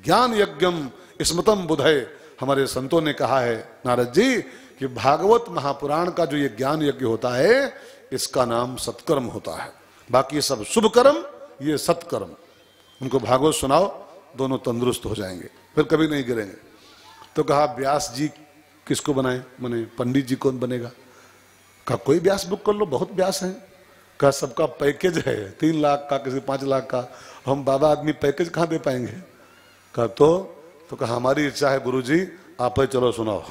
ज्ञान यज्ञम स्मृतम बुधय। हमारे संतों ने कहा है नारद जी कि भागवत महापुराण का जो ये ज्ञान यज्ञ होता है, इसका नाम सत्कर्म होता है। बाकी सब शुभ कर्म, ये सत्कर्म। उनको भागवत सुनाओ, दोनों तंदुरुस्त हो जाएंगे, फिर कभी नहीं गिरेंगे। तो कहा व्यास जी किसको बनाए, माने पंडित जी कौन बनेगा? कहा कोई व्यास बुक कर लो, बहुत व्यास हैं। कहा सबका पैकेज है 3 लाख का, किसी 5 लाख का, हम बाबा आदमी पैकेज कहाँ दे पाएंगे? कहा तो कहा हमारी इच्छा है गुरुजी, आप ही चलो सुनाओ,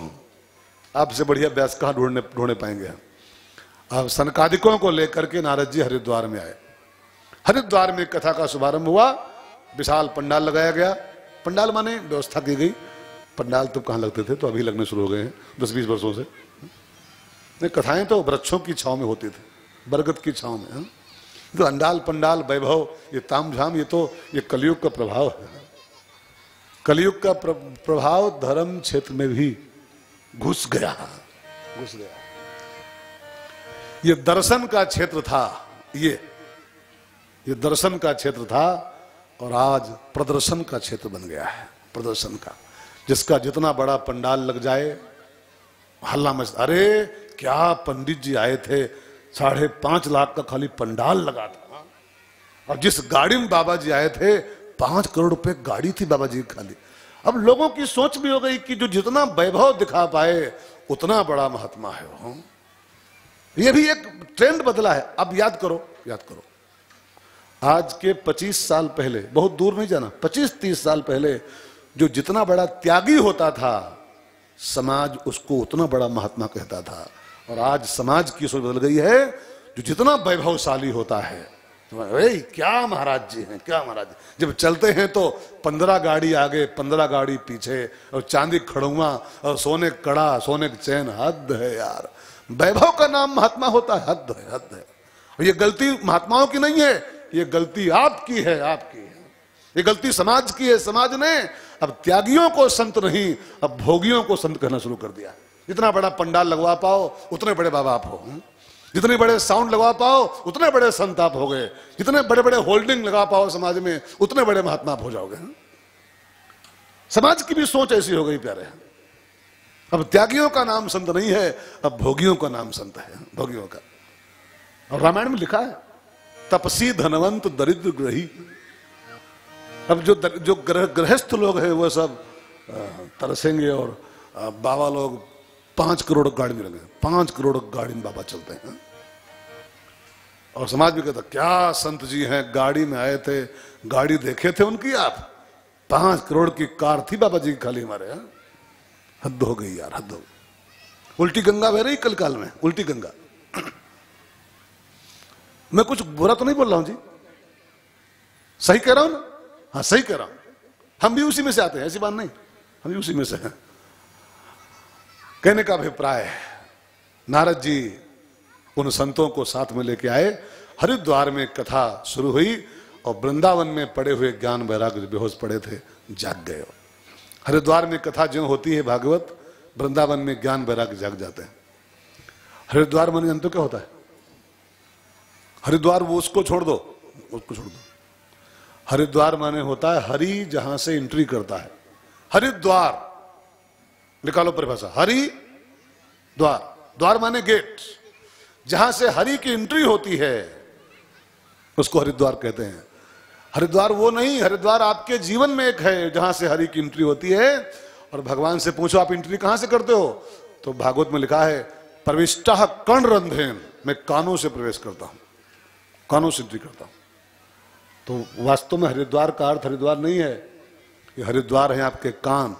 आपसे बढ़िया व्यास कहाँ ढूंढने पाएंगे हम। अब सनकादिकों को लेकर के नारद जी हरिद्वार में आए। हरिद्वार में कथा का शुभारंभ हुआ, विशाल पंडाल लगाया गया। पंडाल माने व्यवस्था की गई। पंडाल तो कहाँ लगते थे, तो अभी लगने शुरू हो गए हैं 10-20 वर्षों से। नहीं, कथाएं तो वृक्षों की छांव में होती थी, बरगद की छांव में। तो अंडाल पंडाल वैभव, ये तामझाम, ये कलयुग का प्रभाव है। कलयुग का प्रभाव धर्म क्षेत्र में भी घुस गया। ये दर्शन का क्षेत्र था, ये दर्शन का क्षेत्र था, और आज प्रदर्शन का क्षेत्र बन गया है। प्रदर्शन का, जिसका जितना बड़ा पंडाल लग जाए, हल्ला मच। अरे क्या पंडित जी आए थे, 5.5 लाख का खाली पंडाल लगा था। और जिस गाड़ी में बाबा जी आए थे, 5 करोड़ रुपए गाड़ी थी बाबा जी खाली। अब लोगों की सोच भी हो गई कि जो जितना वैभव दिखा पाए, उतना बड़ा महात्मा है वो। ये भी एक ट्रेंड बदला है। अब याद करो, आज के 25 साल पहले, बहुत दूर नहीं जाना, 25-30 साल पहले, जो जितना बड़ा त्यागी होता था, समाज उसको उतना बड़ा महात्मा कहता था। और आज समाज की सोच बदल गई है, जो जितना वैभवशाली होता है, क्या महाराज जी हैं, क्या महाराज जी। जब चलते हैं तो 15 गाड़ी आगे, 15 गाड़ी पीछे, और चांदी खड़ुआ और सोने कड़ा, सोने चैन। हद है यार, वैभव का नाम महात्मा होता है, हद है। और ये गलती महात्माओं की नहीं है, ये गलती आपकी है, ये गलती समाज की है। समाज ने अब त्यागियों को संत नहीं, अब भोगियों को संत कहना शुरू कर दिया। जितना बड़ा पंडाल लगवा पाओ, उतने बड़े बाबा आप हो। जितने बड़े साउंड लगवा पाओ, उतने बड़े संत आप हो गए। जितने बड़े बड़े होल्डिंग लगा पाओ समाज में, उतने बड़े महात्मा आप हो जाओगे। समाज की भी सोच ऐसी हो गई प्यारे। अब त्यागियों का नाम संत नहीं है, अब भोगियों का नाम संत है, भोगियों का। और रामायण में लिखा है, तपसी धनवंत दरिद्र ग्रही, अब जो गृहस्थ लोग हैं वो सब तरसेंगे और बाबा लोग 5 करोड़ गाड़ी में लगे, 5 करोड़ गाड़ी में बाबा चलते हैं। और समाज भी कहता क्या संत जी हैं, गाड़ी में आए थे, गाड़ी देखे थे उनकी आप, 5 करोड़ की कार थी बाबा जी की खाली हमारे यहाँ। हद हो गई यार, हद हो गई। उल्टी गंगा बह रही कल काल में, उल्टी गंगा। मैं कुछ बुरा तो नहीं बोल रहा हूं जी, सही कह रहा हूं ना? हाँ सही कह रहा हूं, हम भी उसी में से आते हैं, ऐसी बात नहीं, हम भी उसी में से हैं। कहने का अभिप्राय, नारद जी उन संतों को साथ में लेके आए, हरिद्वार में कथा शुरू हुई और वृंदावन में पड़े हुए ज्ञान वैराग्य जो बेहोश पड़े थे जाग गए। हरिद्वार में कथा जो होती है भागवत, वृंदावन में ज्ञान वैराग्य जाग जाते हैं। हरिद्वार माने जानते हो क्या होता है? हरिद्वार वो उसको छोड़ दो, उसको छोड़ दो। हरिद्वार माने होता है हरि जहां से एंट्री करता है। हरिद्वार निकालो परिभाषा, हरि द्वार, द्वार माने गेट, जहां से हरि की एंट्री होती है उसको हरिद्वार कहते हैं। हरिद्वार वो नहीं, हरिद्वार आपके जीवन में एक है जहां से हरि की एंट्री होती है। और भगवान से पूछो आप एंट्री कहां से करते हो, तो भागवत में लिखा है प्रविष्टः कर्णरंध्रेन, मैं कानों से प्रवेश करता हूं, कानों से एंट्री करता हूं। तो वास्तव में हरिद्वार का अर्थ हरिद्वार नहीं है, ये हरिद्वार है आपके कान,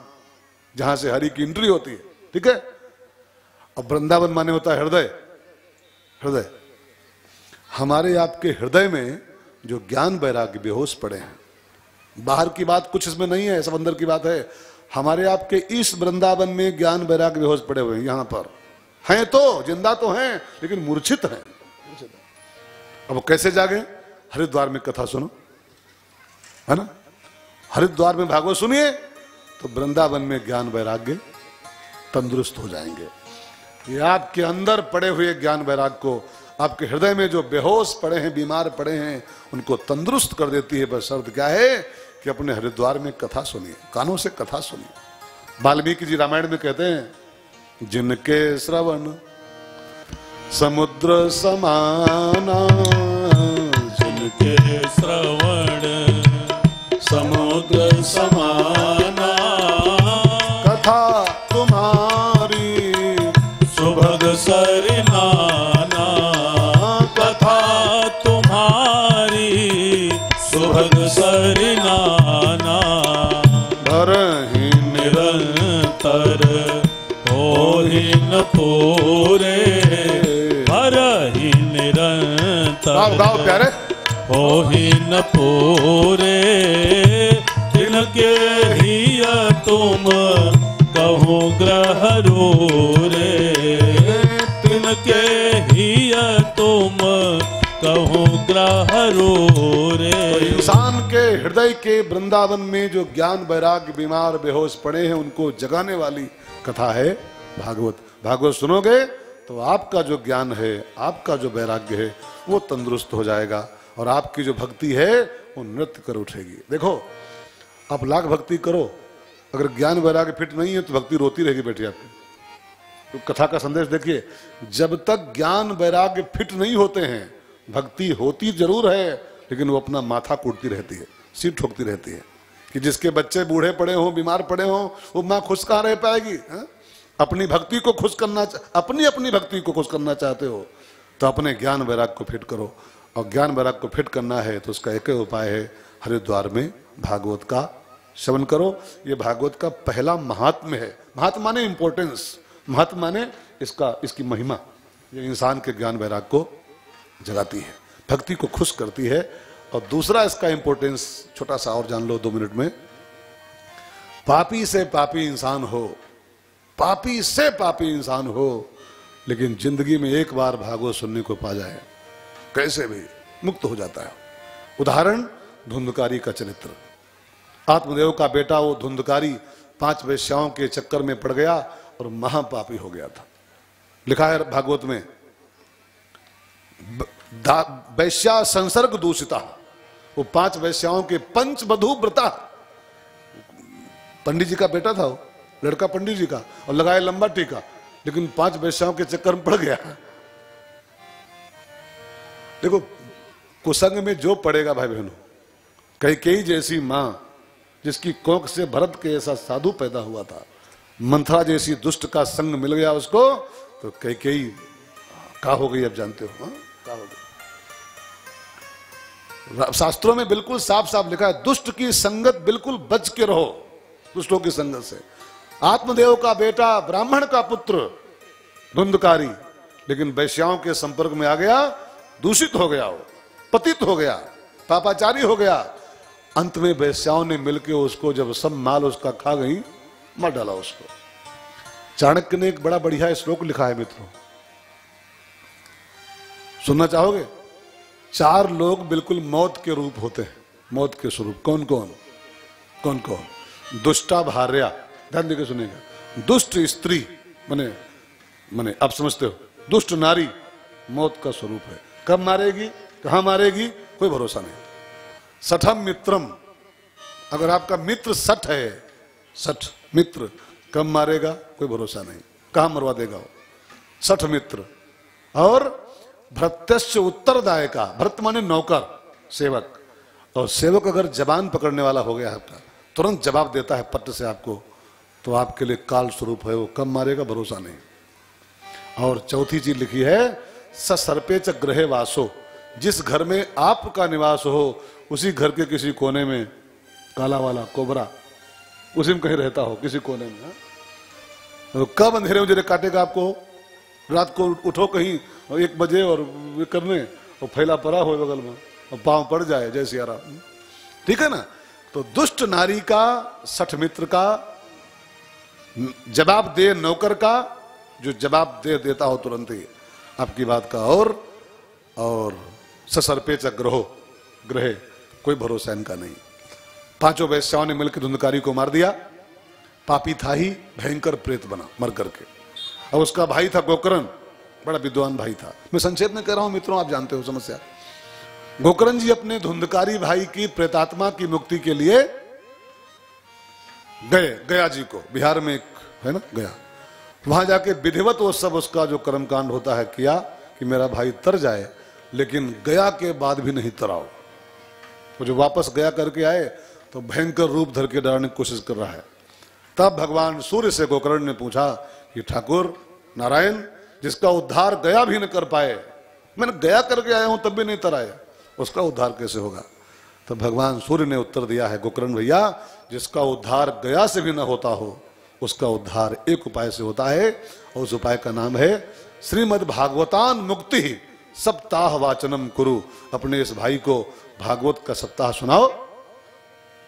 जहां से हरि की एंट्री होती है, ठीक है। अब वृंदावन माने होता है हृदय, हृदय। हमारे आपके हृदय में जो ज्ञान वैराग्य बेहोश पड़े हैं, बाहर की बात कुछ इसमें नहीं है, सब अंदर की बात है। हमारे आपके इस वृंदावन में ज्ञान वैराग्य बेहोश पड़े हुए हैं, यहां पर हैं तो जिंदा तो हैं लेकिन मूर्छित हैं। अब कैसे जागे? हरिद्वार में कथा सुनो, है ना, हरिद्वार में भागवत सुनिए तो वृंदावन में ज्ञान वैराग्य तंदुरुस्त हो जाएंगे। ये आपके अंदर पड़े हुए ज्ञान वैराग्य को, आपके हृदय में जो बेहोश पड़े हैं, बीमार पड़े हैं, उनको तंदुरुस्त कर देती है। बस शर्त क्या है कि अपने हरिद्वार में कथा सुनिए, कानों से कथा सुनिए। वाल्मीकि जी रामायण में कहते हैं जिनके श्रवण समुद्र समाना, जिनके श्रवण समुद्र समाना, कथा तुम्हारी सुभग सरनाना, कथा तुम्हारी सुभग सरनाना, भरहि निरंतर होहि न पूरे, भरहि निरंतर गाओ गाओ प्यारे, होहि न पूरे, तिनके हिय तुम कहूँ ग्रह रे, तिनके हिय तुम कहूँ ग्रह रे। तो इंसान के हृदय के वृंदावन में जो ज्ञान वैराग्य बीमार बेहोश पड़े हैं उनको जगाने वाली कथा है भागवत। भागवत सुनोगे तो आपका जो ज्ञान है, आपका जो वैराग्य है वो तंदुरुस्त हो जाएगा और आपकी जो भक्ति है वो नृत्य कर उठेगी। देखो आप लाख भक्ति करो, अगर ज्ञान वैराग्य फिट नहीं है तो भक्ति रोती रहेगी बैठी आपकी। तो कथा का संदेश देखिए, जब तक ज्ञान वैराग्य फिट नहीं होते हैं भक्ति होती जरूर है लेकिन वो अपना माथा कूटती रहती है, सिर ठोकती रहती है। कि जिसके बच्चे बूढ़े पड़े हों, बीमार पड़े हों, वो माँ खुश कहाँ रह पाएगी? अपनी भक्ति को खुश करना, अपनी भक्ति को खुश करना चाहते हो तो अपने ज्ञान वैराग्य को फिट करो। और ज्ञान वैराग्य को फिट करना है तो उसका एक ही उपाय है, हरिद्वार में भागवत का श्रवण करो। ये भागवत का पहला महात्म्य है। महात्मा माने इंपॉर्टेंस, महत्व माने इसकी महिमा, ये इंसान के ज्ञान वैराग्य को जगाती है, भक्ति को खुश करती है। और दूसरा इसका इंपॉर्टेंस छोटा सा और जान लो 2 मिनट में। पापी से पापी इंसान हो, पापी से पापी इंसान हो, लेकिन जिंदगी में एक बार भागवत सुनने को पा जाए कैसे भी मुक्त हो जाता है। उदाहरण धुंधकारी का चरित्र। आत्मदेव का बेटा वो धुंधकारी 5 वेश्याओं के चक्कर में पड़ गया और महापापी हो गया था। लिखा है भागवत में, वैश्या संसर्ग दूषिता, वो 5 वैश्याओं के पंचवधू व्रता। पंडित जी का बेटा था वो, लड़का पंडित जी का, और लगाया लंबा टीका, लेकिन 5 वैश्याओं के चक्कर में पड़ गया। देखो कुसंग में जो पड़ेगा भाई बहनों, कैकेयी जैसी मां जिसकी कोख से भरत के ऐसा साधु पैदा हुआ था, मंथरा जैसी दुष्ट का संग मिल गया उसको, तो कैकेयी क्या हो गई अब जानते हो, क्या हो गई। शास्त्रों में बिल्कुल साफ साफ लिखा है, दुष्ट की संगत बिल्कुल बच के रहो, दुष्टों की संगत से। आत्मदेव का बेटा, ब्राह्मण का पुत्र धुंधकारी, लेकिन वैश्याओं के संपर्क में आ गया, दूषित हो गया, वो पतित हो गया, पापाचारी हो गया। अंत में वैश्याओं ने मिलकर उसको, जब सब माल उसका खा गई, मार डाला उसको। चाणक्य ने एक बड़ा बढ़िया श्लोक लिखा है मित्रों, सुनना चाहोगे? 4 लोग बिल्कुल मौत के रूप होते हैं, मौत के स्वरूप। कौन कौन? कौन कौन? दुष्टा भार्या, ध्यान देकर सुनेगा। दुष्ट स्त्री मने आप समझते हो, दुष्ट नारी मौत का स्वरूप है। कब मारेगी, कहां मारेगी, कोई भरोसा नहीं। सठम मित्रम, अगर आपका मित्र सठ है, सठ मित्र, कब मारेगा, कोई भरोसा नहीं, कहां मरवा देगा वो, सठ मित्र। और भृत्यस्य उत्तरदायिका, भृत माने नौकर, सेवक, और सेवक अगर जबान पकड़ने वाला हो गया आपका, तुरंत जवाब देता है पट्ट से आपको, तो आपके लिए काल स्वरूप है, वो कब मारेगा भरोसा नहीं। और चौथी चीज लिखी है, सर्पे च गृहे वासो, जिस घर में आपका निवास हो उसी घर के किसी कोने में काला वाला कोबरा उसी में कहीं रहता हो, किसी कोने में। तो कब अंधेरे में जरे काटेगा आपको, रात को उठो कहीं 1 बजे और करने, और फैला पड़ा हो बगल में और पांव पड़ जाए, जय सिया राम, ठीक है ना। तो दुष्ट नारी का, सठ मित्र का, जवाब दे नौकर का, जो जवाब दे देता हो तुरंत ही आपकी बात का। और ससर्पे च ग्रहे, कोई भरोसा इनका नहीं। 5 वैश्याओं ने मिलकर धुंधकारी को मार दिया। पापी था ही, भयंकर प्रेत बना मर करके। और उसका भाई था गोकर्ण, बड़ा विद्वान भाई था। मैं संक्षेप में कह रहा हूं मित्रों, आप जानते हो समस्या। गोकर्ण जी अपने धुंधकारी भाई की प्रेतात्मा की मुक्ति के लिए गए गया जी को, बिहार में एक है ना गया, वहां जाके विधिवत वो सब उसका जो कर्मकांड होता है किया कि मेरा भाई तर जाए, लेकिन गया के बाद भी नहीं तराओ। वो जो वापस गया करके आए तो भयंकर रूप धर के डराने की कोशिश कर रहा है। तब भगवान सूर्य से गोकर्ण ने पूछा कि ठाकुर नारायण, जिसका उद्धार गया भी न कर पाए, मैंने गया करके आया हूं तब भी नहीं तराया, उसका उद्धार कैसे होगा? तो भगवान सूर्य ने उत्तर दिया है, गोकर्ण भैया, जिसका उद्धार गया से भी न होता हो, उसका उद्धार एक उपाय से होता है, और उस उपाय का नाम है श्रीमद् भागवतान मुक्ति सप्ताह वाचनम कुरु। अपने इस भाई को भागवत का सप्ताह सुनाओ।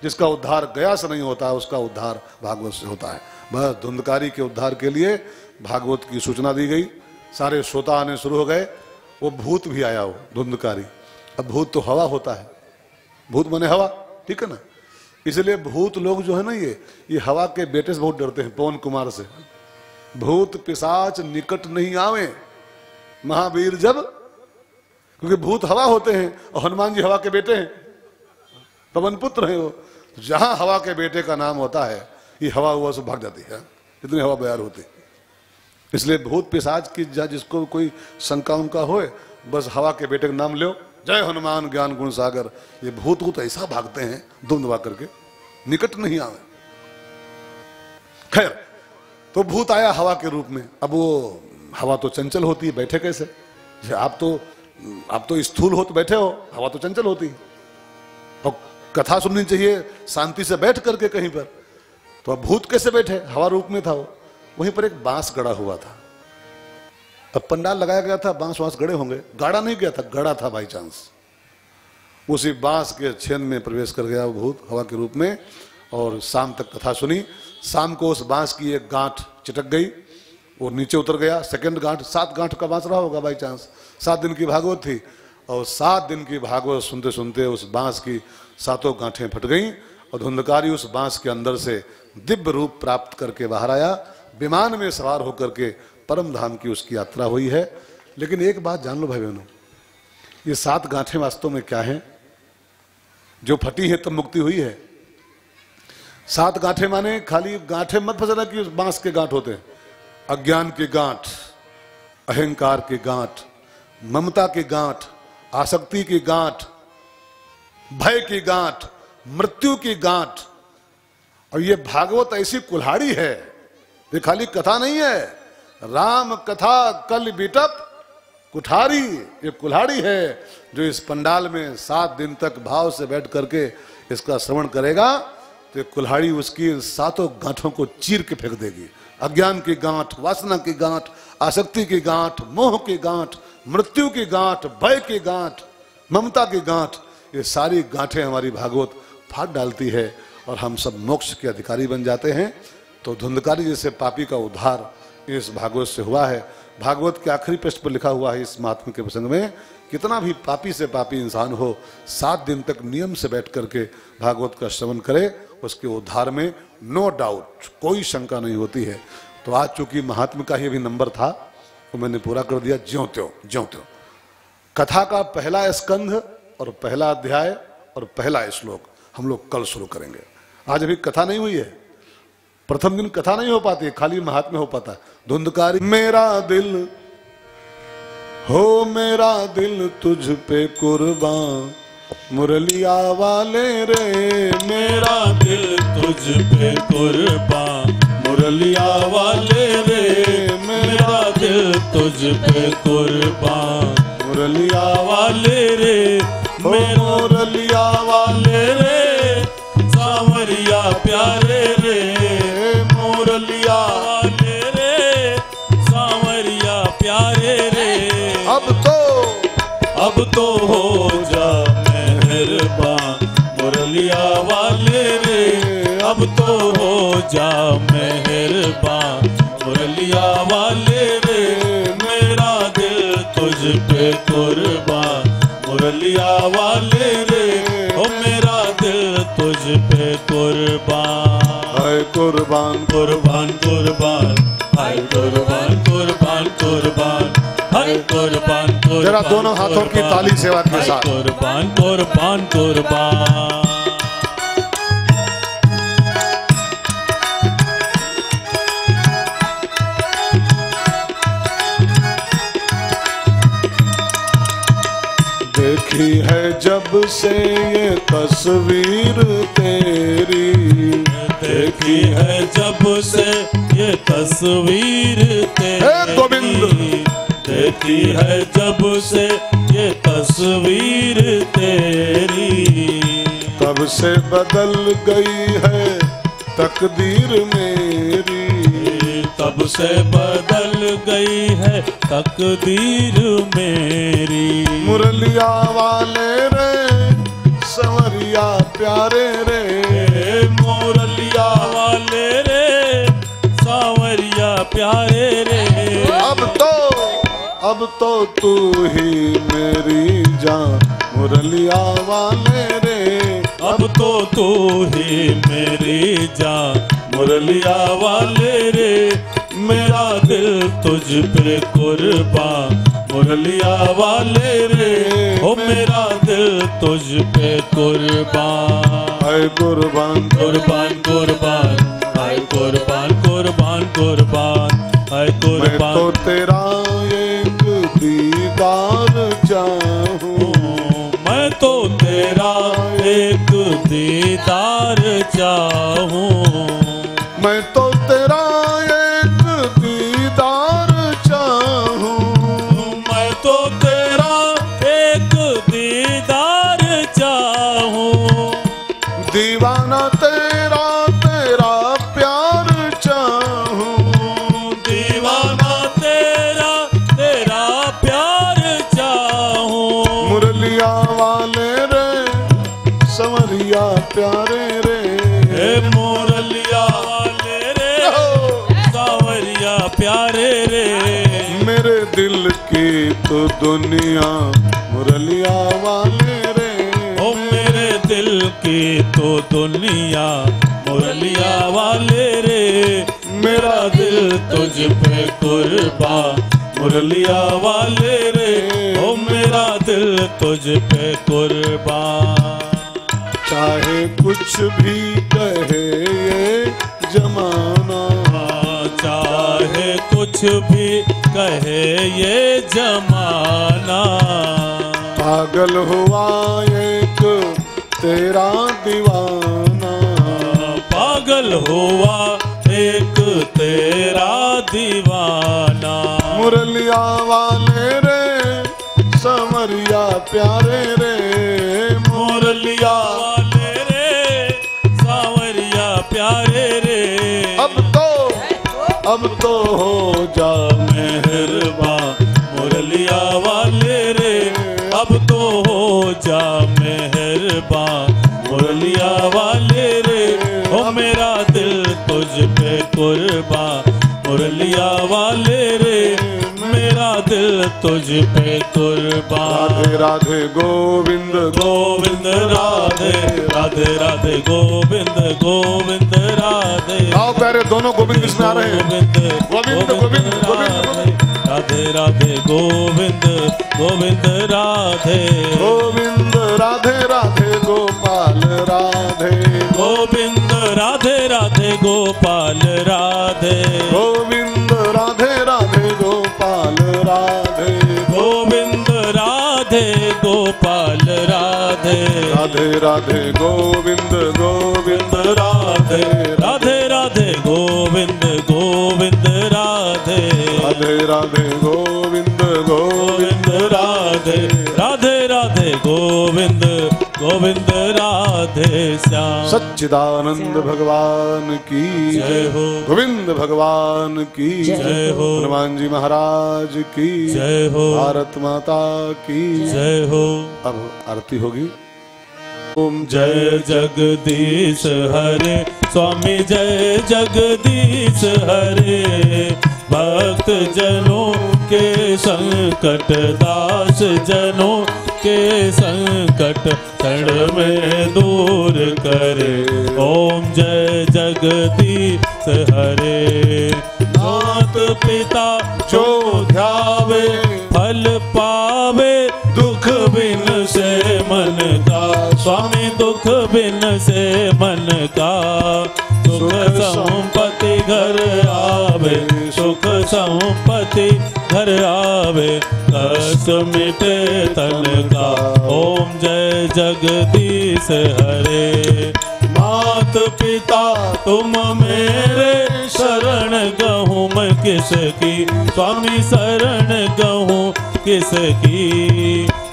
जिसका उद्धार गया से नहीं होता है, उसका उद्धार भागवत से होता है। बस धुंधकारी के उद्धार के लिए भागवत की सूचना दी गई, सारे श्रोता आने शुरू हो गए। वो भूत भी आया, वो धुंधकारी। अब भूत तो हवा होता है, भूत माने हवा, ठीक है ना। इसलिए भूत लोग जो है ना, ये हवा के बेटे से बहुत डरते हैं, पवन कुमार से। भूत पिशाच निकट नहीं आवे महावीर जब, क्योंकि भूत हवा होते हैं और हनुमान जी हवा के बेटे हैं, पवन पुत्र हैं वो। जहां हवा के बेटे का नाम होता है, ये हवा हुआ से भाग जाती है, इतनी हवा बयार होती। इसलिए भूत पिशाच की जिसको कोई शंका उनका होए, बस हवा के बेटे का नाम लो, जय हनुमान ज्ञान गुण सागर। ये भूत ऐसा भागते हैं दुम दबा करके, निकट नहीं आवे। खैर, तो भूत आया हवा के रूप में। अब वो हवा तो चंचल होती है, बैठे कैसे? आप तो स्थूल हो तो बैठे हो, हवा तो चंचल होती है, और कथा सुननी चाहिए शांति से बैठ करके कहीं पर। तो अब भूत कैसे बैठे? हवा रूप में था वो। वहीं पर एक बांस गड़ा हुआ था। अब पंडाल लगाया गया था, बांस वांस गड़े होंगे, गाड़ा नहीं गया था, गड़ा था बाई चांस। उसी बांस के छेद में प्रवेश कर गया वो भूत हवा के रूप में, और शाम तक कथा सुनी। शाम को उस बांस की एक गांठ चिटक गई, वो नीचे उतर गया। सेकंड गांठ, 7 गांठ का बांस रहा होगा बाई चांस, 7 दिन की भागवत थी, और 7 दिन की भागवत सुनते सुनते उस बांस की 7 गांठें फट गईं, और धुंधकारी उस बांस के अंदर से दिव्य रूप प्राप्त करके बाहर आया। विमान में सवार होकर के परम धाम की उसकी यात्रा हुई है। लेकिन एक बात जान लो भाई बहनों, ये 7 गांठें वास्तव में क्या हैं? जो फटी है तब मुक्ति हुई है। 7 गांठें माने खाली गांठें मत फंसना कि बांस के गांठ होते हैं। अज्ञान की गांठ, अहंकार की गांठ, ममता की गांठ, आसक्ति की गांठ, भय की गांठ, मृत्यु की गांठ। और ये भागवत ऐसी कुल्हाड़ी है, ये खाली कथा नहीं है, राम कथा कल बिटप कुठारी, ये कुल्हाड़ी है जो इस पंडाल में 7 दिन तक भाव से बैठ करके इसका श्रवण करेगा तो ये कुल्हाड़ी उसकी 7 गांठों को चीर के फेंक देगी। अज्ञान की गांठ, वासना की गांठ, आसक्ति की गांठ, मोह की गांठ, मृत्यु की गांठ, भय की गांठ, ममता की गांठ, ये सारी गांठें हमारी भागवत फाड़ डालती है और हम सब मोक्ष के अधिकारी बन जाते हैं। तो धुंधकारी जैसे पापी का उद्धार इस भागवत से हुआ है। भागवत के आखिरी पृष्ठ पर लिखा हुआ है इस महात्मा के प्रसंग में, कितना भी पापी से पापी इंसान हो 7 दिन तक नियम से बैठ करके भागवत का श्रवण करे, उसके उद्धार में नो डाउट, कोई शंका नहीं होती है। तो आज चूंकि महात्मा का ही भी नंबर था तो मैंने पूरा कर दिया ज्यों त्यों। कथा का पहला स्कंध और पहला अध्याय और पहला श्लोक हम लोग कल शुरू करेंगे। आज अभी कथा नहीं हुई है, प्रथम दिन कथा नहीं हो पाती, खाली महात्म्य हो पाता है। धुंधकारी मेरा दिल तुझ पे कुर्बान, मुरलिया वाले रे मेरा दिल तुझ पे कुर्बान, मुरलिया वाले रे मेरा दिल तुझ पे कुर्बान, मुरलिया वाले रे मुरलिया वाले रे, सांवरिया प्यारे रे मुरलिया वाले रे, सांवरिया प्यारे रे। अब तो हो जा मेहरबान, मुरलिया वाले रे, अब तो हो जा मेहरबान, मुरलिया वाले रे मेरा दिल तुझ पे कुर्बान, मुरलिया वाले रे ओ मेरा दिल तुझ पे कुर्बान। हाय कुर्बान कुर्बान कुर्बान, हाय कुर्बान कुर्बान कुर्बान, हाय कुर्बान कुर्बान। जरा दोनों हाथों की ताली सेवा के साथ कुर्बान कुर्बान कुर्बान। देखी है जब से ये तस्वीर तेरी, देखी है जब से ये तस्वीर तेरी, गोविंद देखी है जब से ये तस्वीर तेरी, तब से बदल गई है तकदीर मेरी, तब से बदल गई है तकदीर मेरी। मुरलिया वाले रे संवरिया प्यारे रे, मुरलिया वाले रे सांवरिया प्यारे रे। अब तो तू ही मेरी जान, मुरलिया वाले रे, अब तो तू ही मेरी जान, मुरलिया वाले रे मेरा दिल तुझ पे कुर्बान, मुरलिया वाले रे ओ मेरा दिल तुझ पे कुर्बान। हाय कुर्बान कुर्बान कुर्बान, हाय कुर्बान कुर्बान कुर्बान, हाय मैं कुर्बान। तो तेरा एक दीदार चाहूं, मैं तो तेरा एक दीदार चाहूं, मैं तो तेरा एक दीदार चाहूं, मैं तो तेरा एक दीदार चाहूं, दीवाना तेरा तेरा प्यार चाहूं, दीवाना तेरा तेरा प्यार चाहूं। मुरलिया वाले रे संवरिया प्यारे रे, मुरलिया वाले रे सांवरिया प्यारे रे, मेरे दिल की तो दुनिया मुरलिया वाले रे, ओ मेरे दिल की तो दुनिया मुरलिया वाले रे मेरा दिल तुझ पे कुर्बान, मुरलिया वाले रे ओ मेरा दिल तुझ पे कुर्बान। चाहे कुछ भी कहे ये जमाना, चाहे कुछ भी कहे ये जमाना, पागल हुआ एक तेरा दीवाना। पागल हुआ एक तेरा दीवाना। मुरलिया वाले रे समरिया प्यारे रे, मुरलिया वाले रे सांवरिया प्यारे रे। अब तो हो जा मेहरबान मुरलिया वाले रे, अब तो हो जा मेहरबान मुरलिया वाले रे। ओ मेरा दिल तुझ पे कुर्बान मुरलिया वाले रे, मेरा दिल तुझ पे कुर्बान। राधे राधे गोविंद गोविंद राधे राधे राधे गोविंद गोविंद राधे। आओ प्यारे दोनों गोविंद इसमें आ रहे हैं। गोविंद गोविंद गोविंद राधे राधे गोविंद गोविंद राधे। गोविंद राधे राधे गोपाल राधे। गोविंद राधे राधे गोपाल राधे। गोविंद राधे राधे गोपाल राधे। गोविंद राधे गोपाल राधे। राधे राधे गोविंद गोविंद राधे। राधे राधे गोविंद गोविंद राधे। राधे राधे गोविंद गोविंद राधे राधे राधे गोविंद गोविंद राधे श्याम। सच्चिदानंद भगवान की जय हो। गोविंद भगवान की जय हो। हनुमान जी महाराज की जय हो। भारत माता की जय हो। अब आरती होगी। ओम जय जगदीश हरे स्वामी जय जगदीश हरे। भक्त जनों के संकट दास जनों के संकट क्षण में दूर करे। ओम जय जगदीश हरे। मात पिता जो ध्यावे फल पावे दुख बिन से मन का। स्वामी दुख बिन से मन का। सुख संपत्ति घर आवे सुख संपत्ति घर आवे कष्ट मिटे तन का। ओम जय जगदीश हरे। मात पिता तुम मेरे शरण गहूँ मैं किसकी। स्वामी शरण गहूँ किसकी।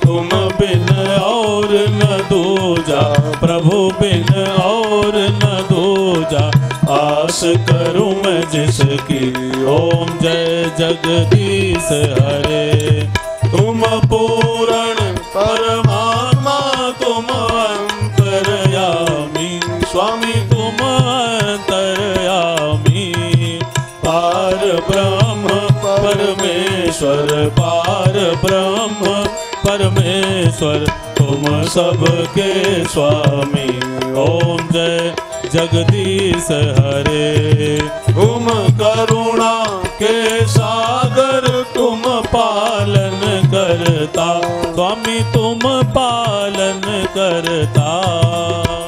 तुम बिन और न दूजा प्रभु बिन और न दूजा। आस करूं मैं जिसकी। ओम जय जगदीश हरे। तुम पूर्ण परमात्मा तुम अंतर्यामी। स्वामी तुम अंतर्यामी। पार ब्रह्म परमेश्वर पार ब्रह्म परमेश्वर तुम सबके स्वामी। ओम जय जगदीश हरे। तुम करुणा के सागर तुम पालन करता। स्वामी तुम पालन करता।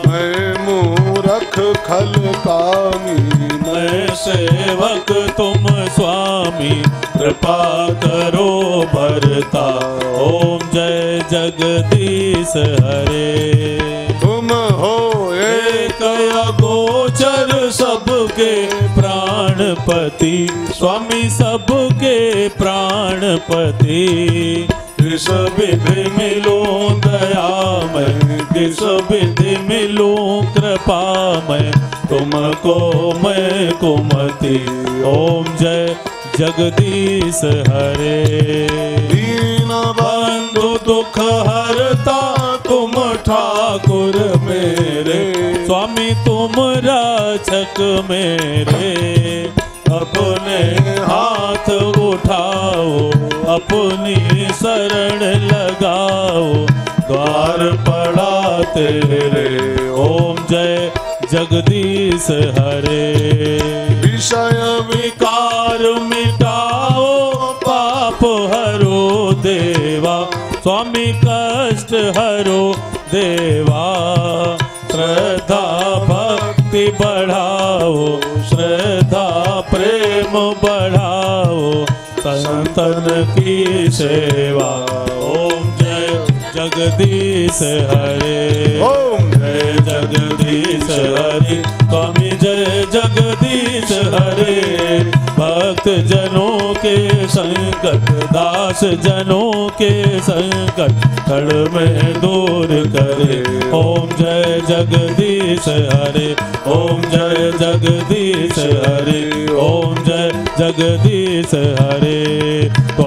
मैं मूरख खल कामी मैं सेवक तुम स्वामी कृपा करो भरता। ओम जय जगदीश हरे। तुम हो एक गोचर सबके प्राणपति। स्वामी सबके प्राणपति। किस विधि मिलूं दया मैं किस विधि मिलूं कृपा मैं। तुमको मैं कुमति। ओम जय जगदीश हरे। दीन बंधु दुख हरता तुम ठाकुर मेरे। स्वामी तुम रक्षक मेरे। अपने हाथ उठाओ अपनी शरण लगाओ द्वार पड़ा तेरे। ओम जय जगदीश हरे। विषय विकार मिटाओ पाप हरो देवा। स्वामी कष्ट हरो देवा। श्रद्धा भक्ति बढ़ाओ श्रद्धा प्रेम बढ़ाओ संतन की सेवा। ओम जय जगदीश हरे। ओम जगदीश हरे, स्वामी जय जगदीश हरे। भक्त जनों के संकट, दास जनों के संकट, क्षण में दूर करे। ओम जय जगदीश हरे, ओम जय जगदीश हरे, ओम जय जगदीश हरे।